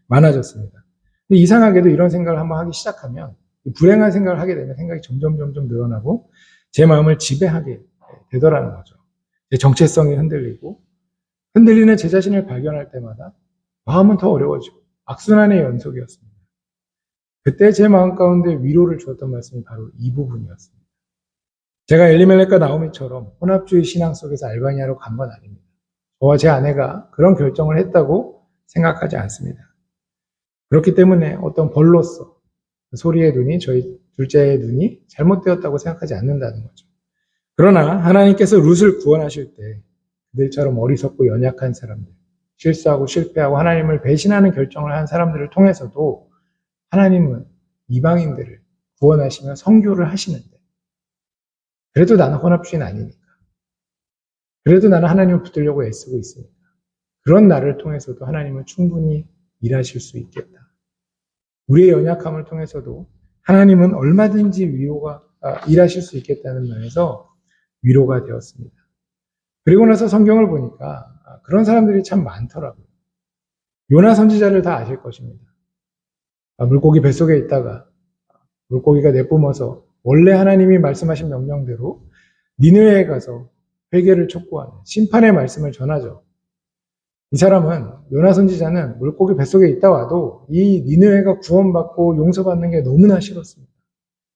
Speaker 1: 많아졌습니다. 근데 이상하게도 이런 생각을 한번 하기 시작하면 불행한 생각을 하게 되면 생각이 점점 늘어나고 제 마음을 지배하게 되더라는 거죠. 제 정체성이 흔들리고 흔들리는 제 자신을 발견할 때마다 마음은 더 어려워지고 악순환의 연속이었습니다. 그때 제 마음 가운데 위로를 주었던 말씀이 바로 이 부분이었습니다. 제가 엘리멜렉과 나오미처럼 혼합주의 신앙 속에서 알바니아로 간 건 아닙니다. 저와 제 아내가 그런 결정을 했다고 생각하지 않습니다. 그렇기 때문에 어떤 벌로서 소리의 눈이 저희 둘째의 눈이 잘못되었다고 생각하지 않는다는 거죠. 그러나 하나님께서 룻을 구원하실 때 그들처럼 어리석고 연약한 사람들, 실수하고 실패하고 하나님을 배신하는 결정을 한 사람들을 통해서도 하나님은 이방인들을 구원하시며 선교를 하시는데 그래도 나는 혼합주의는 아니니까 그래도 나는 하나님을 붙들려고 애쓰고 있으니까 그런 나를 통해서도 하나님은 충분히 일하실 수 있겠다. 우리의 연약함을 통해서도 하나님은 얼마든지 일하실 수 있겠다는 면에서 위로가 되었습니다. 그리고 나서 성경을 보니까 그런 사람들이 참 많더라고요. 요나 선지자를 다 아실 것입니다. 물고기 뱃속에 있다가 물고기가 내뿜어서 원래 하나님이 말씀하신 명령대로 니느웨에 가서 회개를 촉구하는 심판의 말씀을 전하죠. 이 사람은 요나 선지자는 물고기 뱃속에 있다 와도 이 니느웨가 구원받고 용서받는 게 너무나 싫었습니다.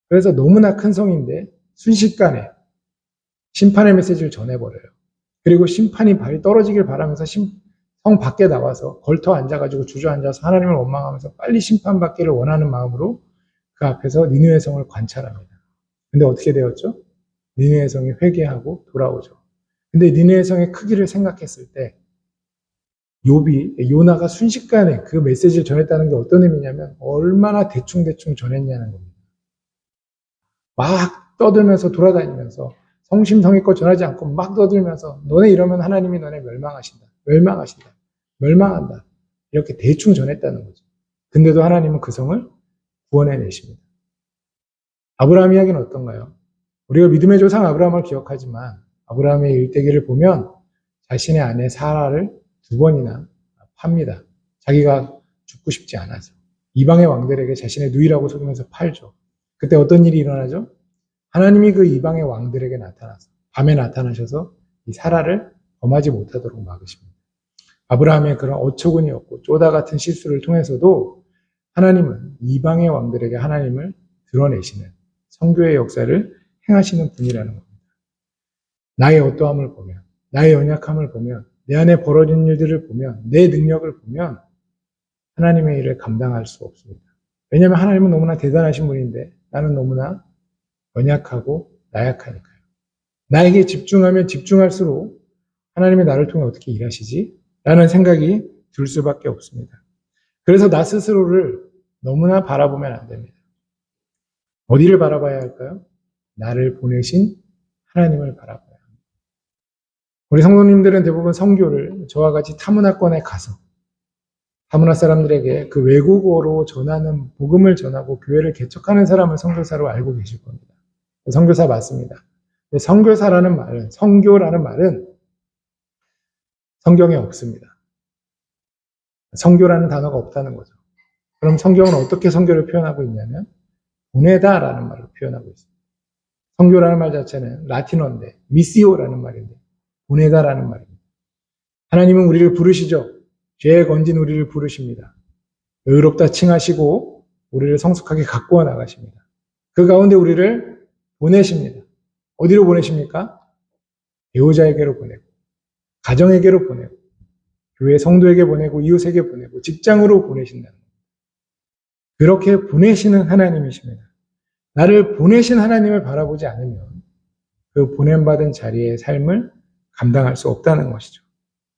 Speaker 1: 그래서 너무나 큰 성인데 순식간에 심판의 메시지를 전해버려요. 그리고 심판이 발이 떨어지길 바라면서 성 밖에 나와서 걸터 앉아가지고 주저앉아서 하나님을 원망하면서 빨리 심판받기를 원하는 마음으로 그 앞에서 니느웨 성을 관찰합니다. 근데 어떻게 되었죠? 니느웨 성이 회개하고 돌아오죠. 근데 니느웨 성의 크기를 생각했을 때 요나가 순식간에 그 메시지를 전했다는 게 어떤 의미냐면 얼마나 대충 전했냐는 겁니다. 막 떠들면서 돌아다니면서 성심성의껏 전하지 않고 막 떠들면서 너네 이러면 하나님이 너네 멸망한다. 이렇게 대충 전했다는 거죠. 근데도 하나님은 그 성을 구원해내십니다. 아브라함 이야기는 어떤가요? 우리가 믿음의 조상 아브라함을 기억하지만 아브라함의 일대기를 보면 자신의 아내 사라를 2번이나 팝니다. 자기가 죽고 싶지 않아서. 이방의 왕들에게 자신의 누이라고 속이면서 팔죠. 그때 어떤 일이 일어나죠? 하나님이 그 이방의 왕들에게 나타나서 밤에 나타나셔서 이 사라를 범하지 못하도록 막으십니다. 아브라함의 그런 어처구니 없고 쪼다 같은 실수를 통해서도 하나님은 이방의 왕들에게 하나님을 드러내시는 선교의 역사를 행하시는 분이라는 겁니다. 나의 어떠함을 보면, 나의 연약함을 보면, 내 안에 벌어진 일들을 보면, 내 능력을 보면 하나님의 일을 감당할 수 없습니다. 왜냐하면 하나님은 너무나 대단하신 분인데 나는 너무나 연약하고 나약하니까요. 나에게 집중하면 집중할수록 하나님이 나를 통해 어떻게 일하시지? 라는 생각이 들 수밖에 없습니다. 그래서 나 스스로를 너무나 바라보면 안 됩니다. 어디를 바라봐야 할까요? 나를 보내신 하나님을 바라봐야 합니다. 우리 성도님들은 대부분 선교를 저와 같이 타문화권에 가서 타문화 사람들에게 그 외국어로 전하는 복음을 전하고 교회를 개척하는 사람을 선교사로 알고 계실 겁니다. 선교사 맞습니다. 선교사라는 말은, 선교라는 말은 성경에 없습니다. 선교라는 단어가 없다는 거죠. 그럼 성경은 어떻게 선교를 표현하고 있냐면 보내다라는 말로 표현하고 있습니다. 선교라는 말 자체는 라틴어인데 미시오라는 말인데 보내다라는 말입니다. 하나님은 우리를 부르시죠. 죄에 건진 우리를 부르십니다. 의롭다 칭하시고 우리를 성숙하게 가꾸어 나가십니다. 그 가운데 우리를 보내십니다. 어디로 보내십니까? 배우자에게로 보내고 가정에게로 보내고 교회 성도에게 보내고 이웃에게 보내고 직장으로 보내신다는 겁니다. 그렇게 보내시는 하나님이십니다. 나를 보내신 하나님을 바라보지 않으면 그 보냄받은 자리의 삶을 감당할 수 없다는 것이죠.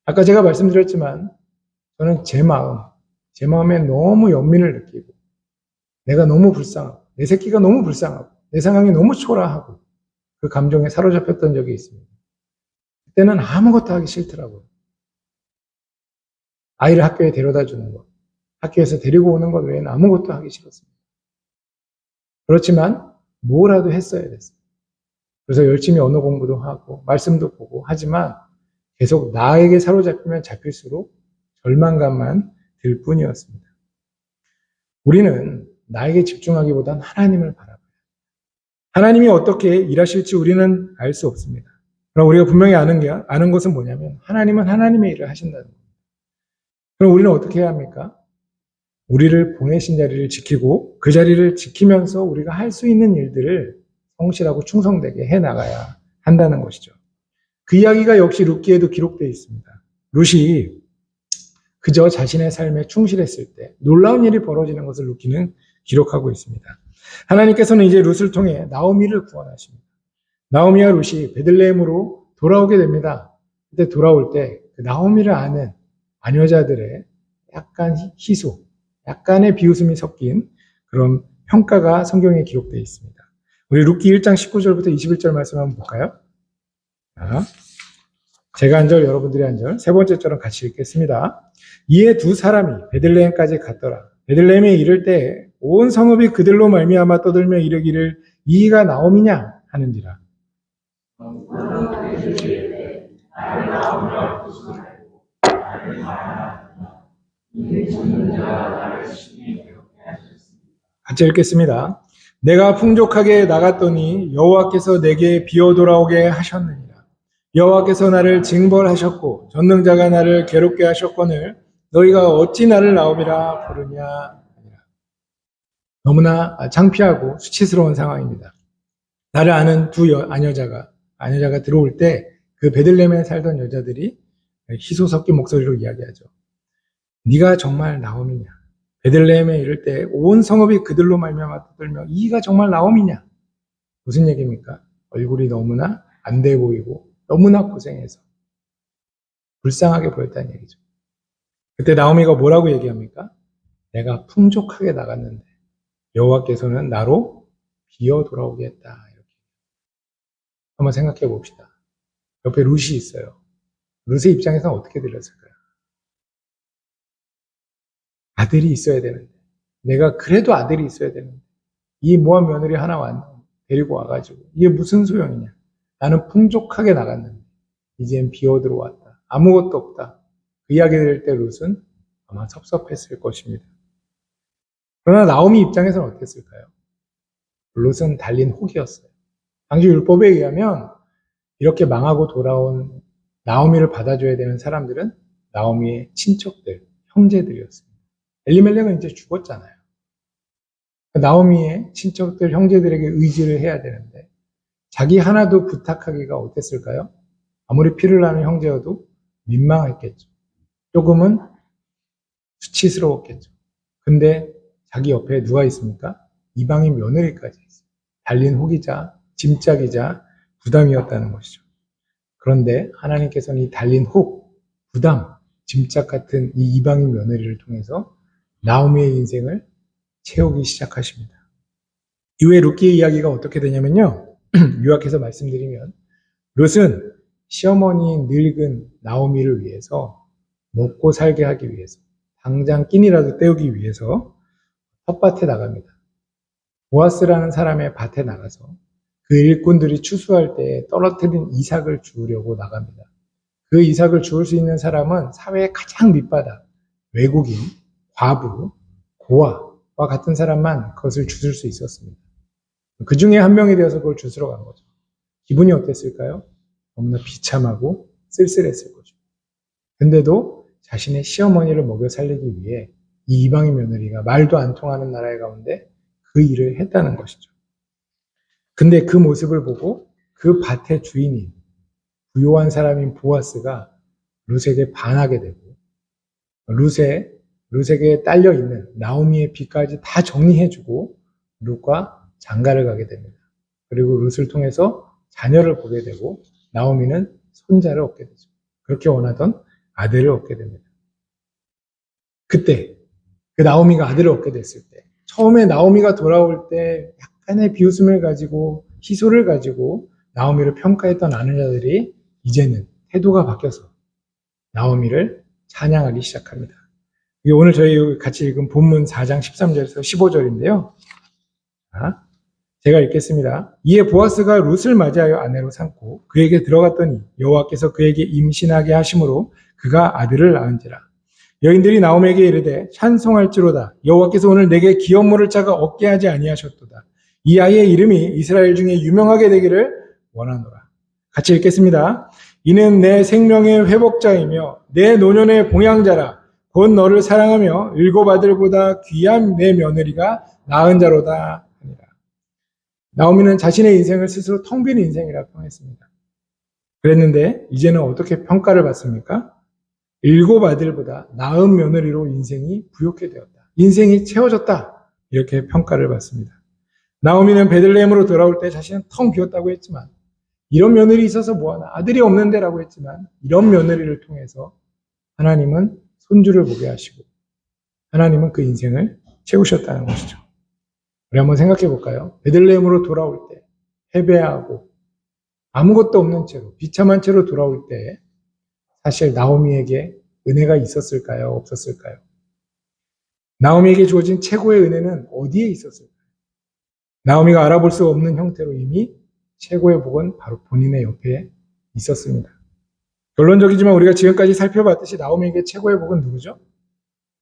Speaker 1: 아까 제가 말씀드렸지만 저는 제 마음에 너무 연민을 느끼고 내가 너무 불쌍하고 내 새끼가 너무 불쌍하고 내 상황이 너무 초라하고 그 감정에 사로잡혔던 적이 있습니다. 그때는 아무것도 하기 싫더라고요. 아이를 학교에 데려다 주는 것, 학교에서 데리고 오는 것 외에는 아무것도 하기 싫었습니다. 그렇지만 뭐라도 했어야 됐어요. 그래서 열심히 언어 공부도 하고 말씀도 보고 하지만 계속 나에게 사로잡히면 잡힐수록 절망감만 들 뿐이었습니다. 우리는 나에게 집중하기보단 하나님을 바라봐요. 하나님이 어떻게 일하실지 우리는 알 수 없습니다. 그럼 우리가 분명히 아는 것은 뭐냐면 하나님은 하나님의 일을 하신다는 겁니다. 그럼 우리는 어떻게 해야 합니까? 우리를 보내신 자리를 지키고 그 자리를 지키면서 우리가 할 수 있는 일들을 성실하고 충성되게 해나가야 한다는 것이죠. 그 이야기가 역시 룻기에도 기록되어 있습니다. 룻이 그저 자신의 삶에 충실했을 때 놀라운 일이 벌어지는 것을 룻기는 기록하고 있습니다. 하나님께서는 이제 룻을 통해 나오미를 구원하십니다. 나오미와 룻이 베들레헴으로 돌아오게 됩니다. 그때 돌아올 때 그 나오미를 아는 아녀자들의 약간 희소, 약간의 비웃음이 섞인 그런 평가가 성경에 기록되어 있습니다. 우리 룻기 1장 19절부터 21절 말씀 한번 볼까요? 자, 제가 한 절, 여러분들이 한 절, 세 번째 절은 같이 읽겠습니다. 이에 두 사람이 베들레헴까지 갔더라. 베들레헴에 이를 때 온 성읍이 그들로 말미암아 떠들며 이르기를 이가 나오미냐 하는지라. 같이 읽겠습니다. 내가 풍족하게 나갔더니 여호와께서 내게 비어 돌아오게 하셨느니라. 여호와께서 나를 징벌하셨고 전능자가 나를 괴롭게 하셨거늘 너희가 어찌 나를 나오미라 부르냐. 너무나 창피하고 수치스러운 상황입니다. 나를 아는 두 아녀자가 들어올 때 그 베들레헴에 살던 여자들이 희소 섞인 목소리로 이야기하죠. 네가 정말 나오미냐? 베들레헴에 이를 때 온 성읍이 그들로 말미암아 떠들며 이가 정말 나오미냐? 무슨 얘기입니까? 얼굴이 너무나 안 돼 보이고 너무나 고생해서 불쌍하게 보였다는 얘기죠. 그때 나오미가 뭐라고 얘기합니까? 내가 풍족하게 나갔는데 여호와께서는 나로 비어 돌아오게 했다. 이렇게 한번 생각해 봅시다. 옆에 룻이 있어요. 룻의 입장에서는 어떻게 들렸을까요? 아들이 있어야 되는데 내가 그래도 아들이 있어야 되는데 이 모한 며느리 하나 데리고 와가지고 이게 무슨 소용이냐. 나는 풍족하게 나갔는데 이젠 비어 들어왔다. 아무것도 없다. 그 이야기 들을 때 룻은 아마 섭섭했을 것입니다. 그러나 나오미 입장에서는 어땠을까요? 룻은 달린 혹이었어요. 당시 율법에 의하면 이렇게 망하고 돌아온 나오미를 받아줘야 되는 사람들은 나오미의 친척들, 형제들이었습니다. 엘리멜렉은 이제 죽었잖아요. 나오미의 친척들, 형제들에게 의지를 해야 되는데 자기 하나도 부탁하기가 어땠을까요? 아무리 피를 나는 형제여도 민망했겠죠. 조금은 수치스러웠겠죠. 근데 자기 옆에 누가 있습니까? 이방인 며느리까지 있어요. 달린 혹이자 짐짝이자 부담이었다는 것이죠. 그런데 하나님께서는 이 달린 혹, 부담, 짐짝 같은 이 이방인 며느리를 통해서 나오미의 인생을 채우기 시작하십니다. 이후에 룻기의 이야기가 어떻게 되냐면요. 요약해서 말씀드리면 룻은 시어머니 늙은 나오미를 위해서 먹고 살게 하기 위해서 당장 끼니라도 때우기 위해서 텃밭에 나갑니다. 보아스라는 사람의 밭에 나가서 그 일꾼들이 추수할 때 떨어뜨린 이삭을 주우려고 나갑니다. 그 이삭을 주울 수 있는 사람은 사회의 가장 밑바닥, 외국인, 과부, 고아와 같은 사람만 그것을 주술 수 있었습니다. 그 중에 한 명이 되어서 그걸 주스러 간 거죠. 기분이 어땠을까요? 너무나 비참하고 쓸쓸했을 거죠. 근데도 자신의 시어머니를 먹여 살리기 위해 이 이방인 며느리가 말도 안 통하는 나라의 가운데 그 일을 했다는 것이죠. 근데 그 모습을 보고 그 밭의 주인인 부요한 사람인 보아스가 룻에게 반하게 되고 룻에게 딸려 있는 나오미의 빚까지 다 정리해주고 룻과 장가를 가게 됩니다. 그리고 룻을 통해서 자녀를 보게 되고 나오미는 손자를 얻게 되죠. 그렇게 원하던 아들을 얻게 됩니다. 그때 그 나오미가 아들을 얻게 됐을 때 처음에 나오미가 돌아올 때 약간의 비웃음을 가지고 희소를 가지고 나오미를 평가했던 아는 자들이 이제는 태도가 바뀌어서 나오미를 찬양하기 시작합니다. 이게 오늘 저희 같이 읽은 본문 4장 13절에서 15절인데요. 제가 읽겠습니다. 이에 보아스가 룻을 맞이하여 아내로 삼고 그에게 들어갔더니 여호와께서 그에게 임신하게 하심으로 그가 아들을 낳은지라. 여인들이 나오미에게 이르되 찬송할지로다. 여호와께서 오늘 내게 기업물을 차가 얻게 하지 아니하셨도다. 이 아이의 이름이 이스라엘 중에 유명하게 되기를 원하노라. 같이 읽겠습니다. 이는 내 생명의 회복자이며 내 노년의 봉양자라. 곧 너를 사랑하며 일곱 아들보다 귀한 내 며느리가 낳은 자로다. 나오미는 자신의 인생을 스스로 텅 빈 인생이라 평했습니다. 그랬는데 이제는 어떻게 평가를 받습니까? 일곱 아들보다 나은 며느리로 인생이 부욕해 되었다. 인생이 채워졌다. 이렇게 평가를 받습니다. 나오미는 베들레헴으로 돌아올 때 자신은 텅 비었다고 했지만 이런 며느리 있어서 뭐하나 아들이 없는데라고 했지만 이런 며느리를 통해서 하나님은 손주를 보게 하시고 하나님은 그 인생을 채우셨다는 것이죠. 우리 한번 생각해 볼까요? 베들레헴으로 돌아올 때 패배하고 아무것도 없는 채로 비참한 채로 돌아올 때 사실 나오미에게 은혜가 있었을까요? 없었을까요? 나오미에게 주어진 최고의 은혜는 어디에 있었을까요? 나오미가 알아볼 수 없는 형태로 이미 최고의 복은 바로 본인의 옆에 있었습니다. 결론적이지만 우리가 지금까지 살펴봤듯이 나오미에게 최고의 복은 누구죠?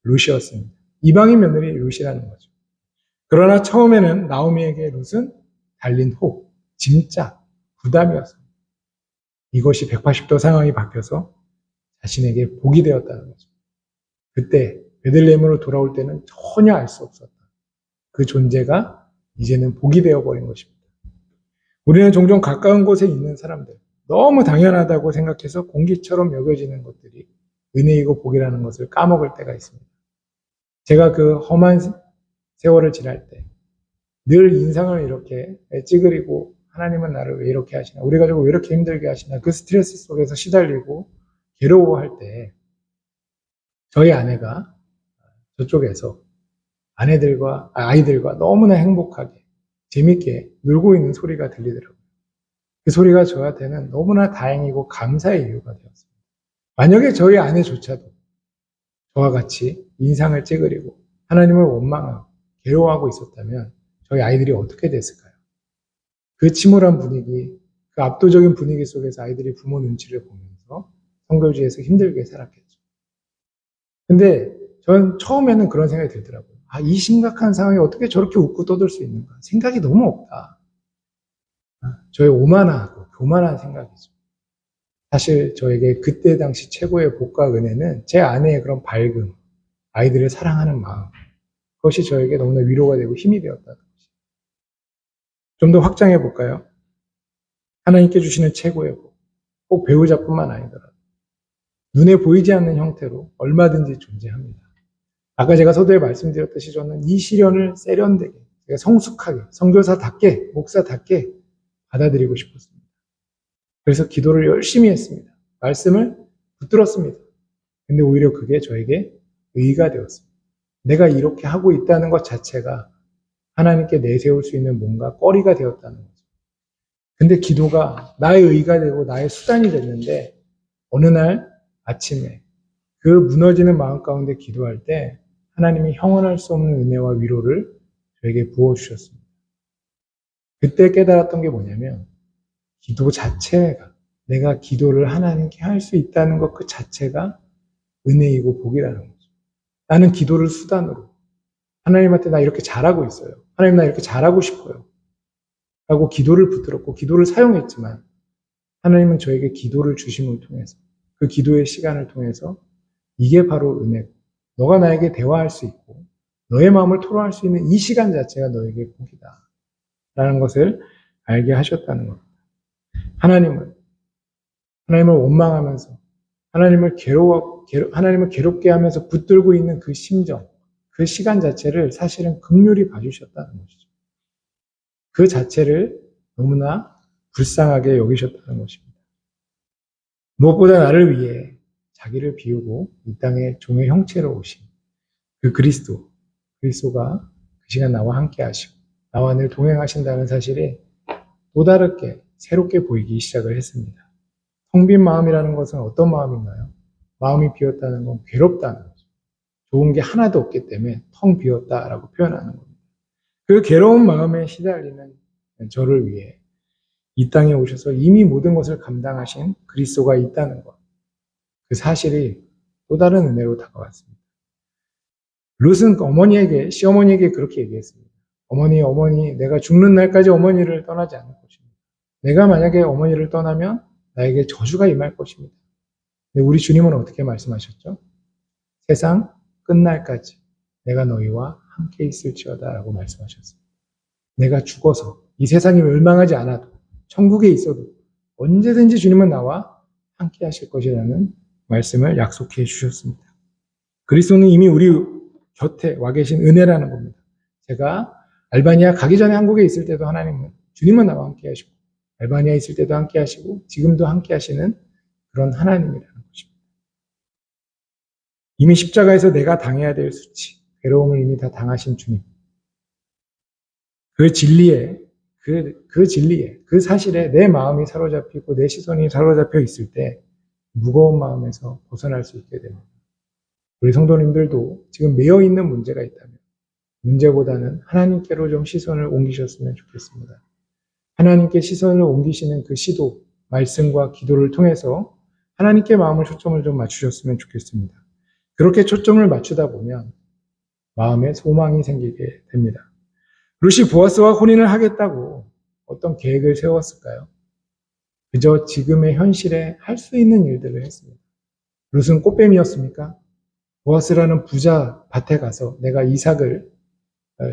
Speaker 1: 룻이었습니다. 이방인 며느리 룻이라는 거죠. 그러나 처음에는 나오미에게 룻은 달린 혹, 짐짝, 부담이었습니다. 이것이 180도 상황이 바뀌어서 자신에게 복이 되었다는 거죠. 그때 베들레헴으로 돌아올 때는 전혀 알 수 없었다. 그 존재가 이제는 복이 되어버린 것입니다. 우리는 종종 가까운 곳에 있는 사람들, 너무 당연하다고 생각해서 공기처럼 여겨지는 것들이 은혜이고 복이라는 것을 까먹을 때가 있습니다. 제가 그 험한 세월을 지날 때 늘 인상을 이렇게 찌그리고 하나님은 나를 왜 이렇게 하시나, 우리 가족을 왜 이렇게 힘들게 하시나, 그 스트레스 속에서 시달리고 괴로워할 때 저희 아내가 저쪽에서 아이들과 너무나 행복하게 재밌게 놀고 있는 소리가 들리더라고요. 그 소리가 저한테는 너무나 다행이고 감사의 이유가 되었습니다. 만약에 저희 아내조차도 저와 같이 인상을 찌그리고 하나님을 원망하고 괴로워하고 있었다면 저희 아이들이 어떻게 됐을까요? 그 침울한 분위기, 그 압도적인 분위기 속에서 아이들이 부모 눈치를 보면서 성교지에서 힘들게 살았겠죠. 근데 저는 처음에는 그런 생각이 들더라고요. 이 심각한 상황에 어떻게 저렇게 웃고 떠들 수 있는가? 생각이 너무 없다. 저의 오만하고 교만한 생각이죠. 사실 저에게 그때 당시 최고의 복과 은혜는 제 아내의 그런 밝음, 아이들을 사랑하는 마음, 그것이 저에게 너무나 위로가 되고 힘이 되었다는 것이죠. 좀 더 확장해 볼까요? 하나님께 주시는 최고의 복, 꼭 배우자뿐만 아니더라도 눈에 보이지 않는 형태로 얼마든지 존재합니다. 아까 제가 서두에 말씀드렸듯이 저는 이 시련을 세련되게, 성숙하게, 선교사답게, 목사답게 받아들이고 싶었습니다. 그래서 기도를 열심히 했습니다. 말씀을 붙들었습니다. 근데 오히려 그게 저에게 의의가 되었습니다. 내가 이렇게 하고 있다는 것 자체가 하나님께 내세울 수 있는 뭔가 꺼리가 되었다는 거죠. 근데 기도가 나의 의의가 되고 나의 수단이 됐는데 어느 날 아침에 그 무너지는 마음 가운데 기도할 때 하나님이 형언할 수 없는 은혜와 위로를 저에게 부어주셨습니다. 그때 깨달았던 게 뭐냐면 기도 자체가 내가 기도를 하나님께 할 수 있다는 것 그 자체가 은혜이고 복이라는 거죠. 나는 기도를 수단으로 하나님한테 나 이렇게 잘하고 있어요. 하나님 나 이렇게 잘하고 싶어요. 라고 기도를 붙들었고 기도를 사용했지만 하나님은 저에게 기도를 주심을 통해서 그 기도의 시간을 통해서 이게 바로 은혜고 너가 나에게 대화할 수 있고 너의 마음을 토로할 수 있는 이 시간 자체가 너에게 복이다. 라는 것을 알게 하셨다는 겁니다. 하나님을 원망하면서 하나님을 괴롭게 하면서 붙들고 있는 그 심정, 그 시간 자체를 사실은 긍휼히 봐주셨다는 것이죠. 그 자체를 너무나 불쌍하게 여기셨다는 것입니다. 무엇보다 나를 위해 자기를 비우고 이 땅에 종의 형체로 오신 그 그리스도가 그 시간 나와 함께 하시고 나와 늘 동행하신다는 사실이 또 다르게 새롭게 보이기 시작을 했습니다. 텅 빈 마음이라는 것은 어떤 마음인가요? 마음이 비었다는 건 괴롭다는 거죠. 좋은 게 하나도 없기 때문에 텅 비었다라고 표현하는 겁니다. 그 괴로운 마음에 시달리는 저를 위해 이 땅에 오셔서 이미 모든 것을 감당하신 그리스도가 있다는 것. 그 사실이 또 다른 은혜로 다가왔습니다. 룻은 시어머니에게 그렇게 얘기했습니다. 어머니, 내가 죽는 날까지 어머니를 떠나지 않을 것입니다. 내가 만약에 어머니를 떠나면 나에게 저주가 임할 것입니다. 근데 우리 주님은 어떻게 말씀하셨죠? 세상 끝날까지 내가 너희와 함께 있을지어다 라고 말씀하셨습니다. 내가 죽어서 이 세상이 멸망하지 않아도 천국에 있어도 언제든지 주님은 나와 함께 하실 것이라는 말씀을 약속해 주셨습니다. 그리스도는 이미 우리 곁에 와 계신 은혜라는 겁니다. 제가 알바니아 가기 전에 한국에 있을 때도 주님은 나와 함께 하시고 알바니아에 있을 때도 함께 하시고 지금도 함께 하시는 그런 하나님이라는 것입니다. 이미 십자가에서 내가 당해야 될 수치, 괴로움을 이미 다 당하신 주님. 그 진리에, 그 사실에 내 마음이 사로잡히고 내 시선이 사로잡혀 있을 때 무거운 마음에서 벗어날 수 있게 됩니다. 우리 성도님들도 지금 매여 있는 문제가 있다면 문제보다는 하나님께로 좀 시선을 옮기셨으면 좋겠습니다. 하나님께 시선을 옮기시는 그 시도, 말씀과 기도를 통해서 하나님께 마음을 초점을 좀 맞추셨으면 좋겠습니다. 그렇게 초점을 맞추다 보면 마음에 소망이 생기게 됩니다. 룻이 보아스와 혼인을 하겠다고 어떤 계획을 세웠을까요? 그저 지금의 현실에 할 수 있는 일들을 했습니다. 룻은 꽃뱀이었습니까? 보아스라는 부자 밭에 가서 내가 이삭을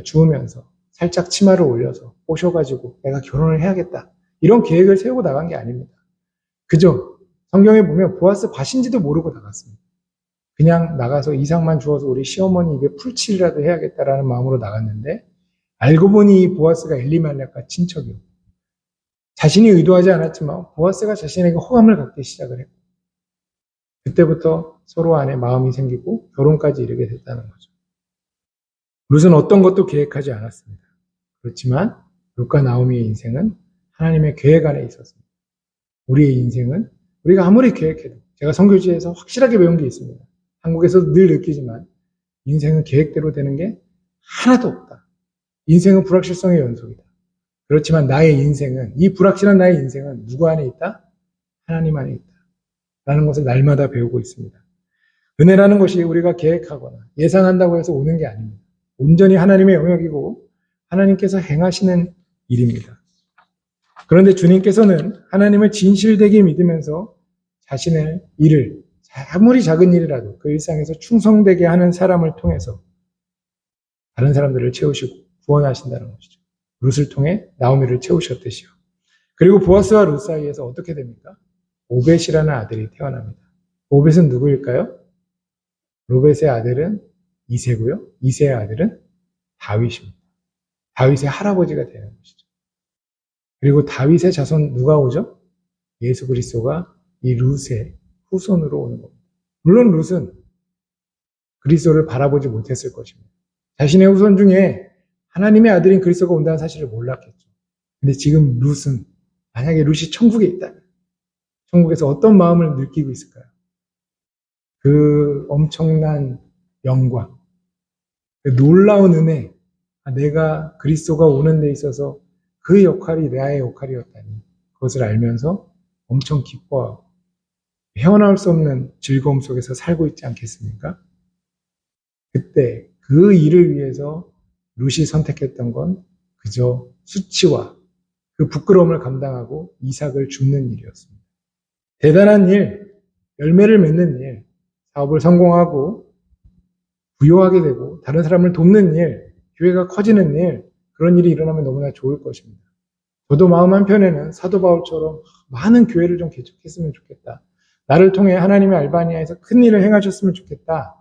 Speaker 1: 주우면서 살짝 치마를 올려서 꼬셔가지고 내가 결혼을 해야겠다. 이런 계획을 세우고 나간 게 아닙니다. 그저 성경에 보면 보아스 밭인지도 모르고 나갔습니다. 그냥 나가서 이삭만 주어서 우리 시어머니 입에 풀칠이라도 해야겠다라는 마음으로 나갔는데 알고 보니 이 보아스가 엘리멜렉과 친척이고 자신이 의도하지 않았지만 보아스가 자신에게 호감을 갖기 시작을 했고 그때부터 서로 안에 마음이 생기고 결혼까지 이르게 됐다는 거죠. 룻은 어떤 것도 계획하지 않았습니다. 그렇지만 룻과 나오미의 인생은 하나님의 계획 안에 있었습니다. 우리의 인생은 우리가 아무리 계획해도 제가 선교지에서 확실하게 배운 게 있습니다. 한국에서도 늘 느끼지만 인생은 계획대로 되는 게 하나도 없다. 인생은 불확실성의 연속이다. 그렇지만 이 불확실한 나의 인생은 누구 안에 있다? 하나님 안에 있다. 라는 것을 날마다 배우고 있습니다. 은혜라는 것이 우리가 계획하거나 예상한다고 해서 오는 게 아닙니다. 온전히 하나님의 영역이고 하나님께서 행하시는 일입니다. 그런데 주님께서는 하나님을 진실되게 믿으면서 자신의 일을 아무리 작은 일이라도 그 일상에서 충성되게 하는 사람을 통해서 다른 사람들을 채우시고 구원하신다는 것이죠. 룻을 통해 나오미를 채우셨듯이요. 그리고 보아스와 룻 사이에서 어떻게 됩니까? 오벳이라는 아들이 태어납니다. 오벳은 누구일까요? 오벳의 아들은 이새고요. 이새의 아들은 다윗입니다. 다윗의 할아버지가 되는 것이죠. 그리고 다윗의 자손 누가 오죠? 예수 그리스도가 이 룻의 후손으로 오는 겁니다. 물론 룻은 그리스도를 바라보지 못했을 것입니다. 자신의 후손 중에 하나님의 아들인 그리스도가 온다는 사실을 몰랐겠죠. 근데 지금 룻은 만약에 룻이 천국에 있다면 천국에서 어떤 마음을 느끼고 있을까요? 그 엄청난 영광, 그 놀라운 은혜, 내가 그리스도가 오는 데 있어서 그 역할이 나의 역할이었다니 그것을 알면서 엄청 기뻐하고 헤어나올 수 없는 즐거움 속에서 살고 있지 않겠습니까? 그때 그 일을 위해서 룻이 선택했던 건 그저 수치와 그 부끄러움을 감당하고 이삭을 줍는 일이었습니다. 대단한 일, 열매를 맺는 일, 사업을 성공하고 부유하게 되고 다른 사람을 돕는 일, 교회가 커지는 일, 그런 일이 일어나면 너무나 좋을 것입니다. 저도 마음 한편에는 사도 바울처럼 많은 교회를 좀 개척했으면 좋겠다. 나를 통해 하나님의 알바니아에서 큰 일을 행하셨으면 좋겠다.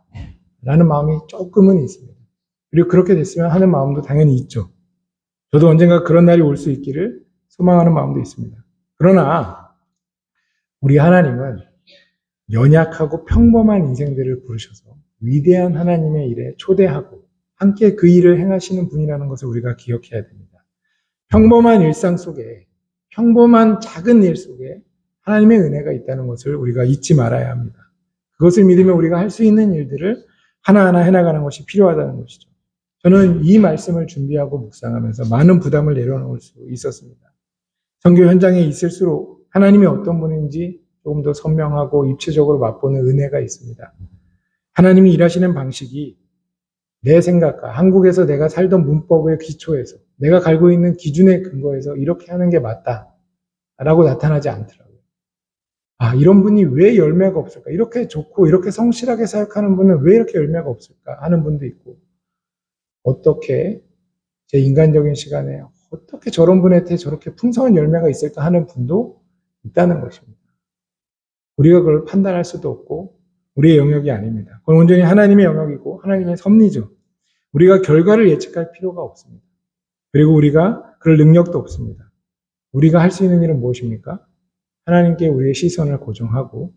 Speaker 1: 라는 마음이 조금은 있습니다. 그리고 그렇게 됐으면 하는 마음도 당연히 있죠. 저도 언젠가 그런 날이 올 수 있기를 소망하는 마음도 있습니다. 그러나 우리 하나님은 연약하고 평범한 인생들을 부르셔서 위대한 하나님의 일에 초대하고 함께 그 일을 행하시는 분이라는 것을 우리가 기억해야 됩니다. 평범한 일상 속에, 평범한 작은 일 속에 하나님의 은혜가 있다는 것을 우리가 잊지 말아야 합니다. 그것을 믿으면 우리가 할 수 있는 일들을 하나하나 해나가는 것이 필요하다는 것이죠. 저는 이 말씀을 준비하고 묵상하면서 많은 부담을 내려놓을 수 있었습니다. 선교 현장에 있을수록 하나님이 어떤 분인지 조금 더 선명하고 입체적으로 맛보는 은혜가 있습니다. 하나님이 일하시는 방식이 내 생각과 한국에서 내가 살던 문법의 기초에서 내가 갈고 있는 기준에 근거해서 이렇게 하는 게 맞다라고 나타나지 않더라고요. 아, 이런 분이 왜 열매가 없을까? 이렇게 좋고 이렇게 성실하게 사역하는 분은 왜 이렇게 열매가 없을까? 하는 분도 있고, 어떻게 제 인간적인 시간에 어떻게 저런 분한테 저렇게 풍성한 열매가 있을까 하는 분도 있다는 것입니다. 우리가 그걸 판단할 수도 없고 우리의 영역이 아닙니다. 그건 온전히 하나님의 영역이고 하나님의 섭리죠. 우리가 결과를 예측할 필요가 없습니다. 그리고 우리가 그럴 능력도 없습니다. 우리가 할 수 있는 일은 무엇입니까? 하나님께 우리의 시선을 고정하고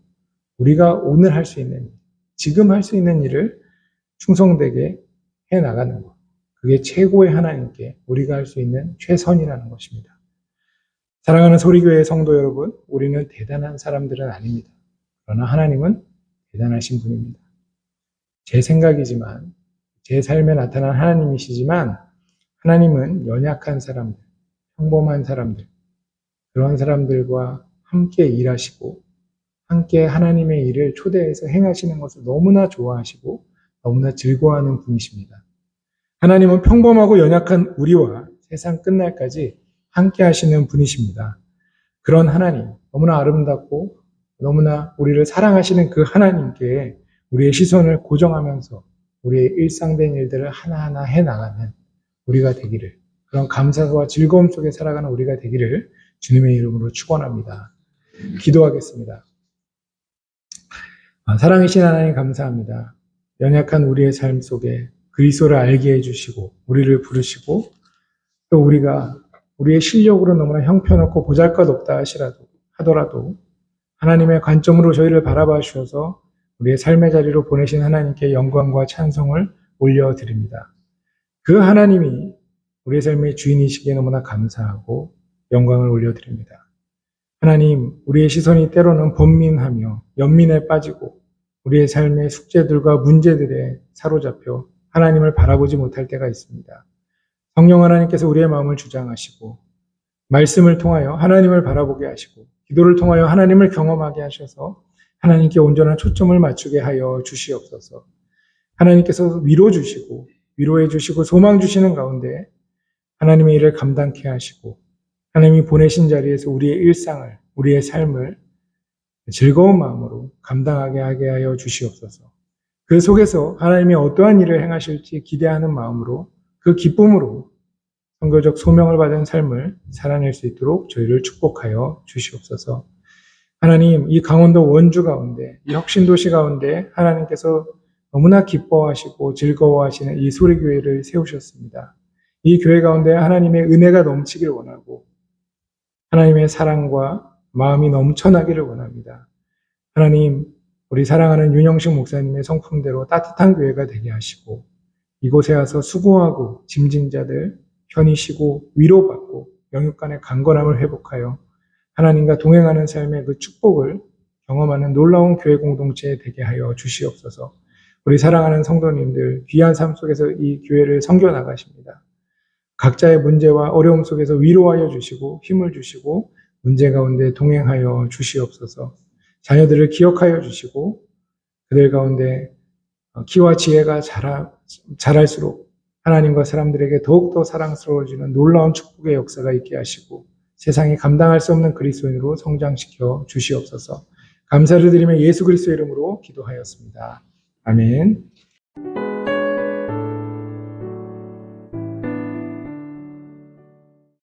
Speaker 1: 우리가 오늘 할 수 있는 일, 지금 할 수 있는 일을 충성되게 해나가는 것. 그게 최고의 하나님께 우리가 할 수 있는 최선이라는 것입니다. 사랑하는 소리교회 성도 여러분, 우리는 대단한 사람들은 아닙니다. 그러나 하나님은 대단하신 분입니다. 제 생각이지만, 제 삶에 나타난 하나님이시지만, 하나님은 연약한 사람들, 평범한 사람들, 그런 사람들과 함께 일하시고, 함께 하나님의 일을 초대해서 행하시는 것을 너무나 좋아하시고, 너무나 즐거워하는 분이십니다. 하나님은 평범하고 연약한 우리와 세상 끝날까지 함께 하시는 분이십니다. 그런 하나님, 너무나 아름답고 너무나 우리를 사랑하시는 그 하나님께 우리의 시선을 고정하면서 우리의 일상된 일들을 하나하나 해나가는 우리가 되기를, 그런 감사와 즐거움 속에 살아가는 우리가 되기를 주님의 이름으로 축원합니다. 기도하겠습니다. 사랑이신 하나님 감사합니다. 연약한 우리의 삶 속에 그리스도를 알게 해주시고 우리를 부르시고 또 우리가 우리의 실력으로 너무나 형편없고 보잘것없다 하더라도 하나님의 관점으로 저희를 바라봐 주셔서 우리의 삶의 자리로 보내신 하나님께 영광과 찬송을 올려드립니다. 그 하나님이 우리의 삶의 주인이시기에 너무나 감사하고 영광을 올려드립니다. 하나님, 우리의 시선이 때로는 번민하며 연민에 빠지고 우리의 삶의 숙제들과 문제들에 사로잡혀 하나님을 바라보지 못할 때가 있습니다. 성령 하나님께서 우리의 마음을 주장하시고 말씀을 통하여 하나님을 바라보게 하시고 기도를 통하여 하나님을 경험하게 하셔서 하나님께 온전한 초점을 맞추게 하여 주시옵소서. 하나님께서 위로 주시고 위로해 주시고 소망 주시는 가운데 하나님의 일을 감당케 하시고 하나님이 보내신 자리에서 우리의 일상을, 우리의 삶을 즐거운 마음으로 감당하게 하게 하여 주시옵소서. 그 속에서 하나님이 어떠한 일을 행하실지 기대하는 마음으로 그 기쁨으로 선교적 소명을 받은 삶을 살아낼 수 있도록 저희를 축복하여 주시옵소서. 하나님, 이 강원도 원주 가운데, 이 혁신도시 가운데 하나님께서 너무나 기뻐하시고 즐거워하시는 이 소리교회를 세우셨습니다. 이 교회 가운데 하나님의 은혜가 넘치기를 원하고 하나님의 사랑과 마음이 넘쳐나기를 원합니다. 하나님, 우리 사랑하는 윤영식 목사님의 성품대로 따뜻한 교회가 되게 하시고 이곳에 와서 수고하고 짐진 자들 편히 쉬고 위로받고 영육간의 강건함을 회복하여 하나님과 동행하는 삶의 그 축복을 경험하는 놀라운 교회 공동체 되게 하여 주시옵소서. 우리 사랑하는 성도님들 귀한 삶 속에서 이 교회를 섬겨 나가십니다. 각자의 문제와 어려움 속에서 위로하여 주시고 힘을 주시고 문제 가운데 동행하여 주시옵소서. 자녀들을 기억하여 주시고 그들 가운데 키와 지혜가 자랄수록 하나님과 사람들에게 더욱더 사랑스러워지는 놀라운 축복의 역사가 있게 하시고 세상이 감당할 수 없는 그리스도인으로 성장시켜 주시옵소서. 감사를 드리며 예수 그리스도의 이름으로 기도하였습니다. 아멘.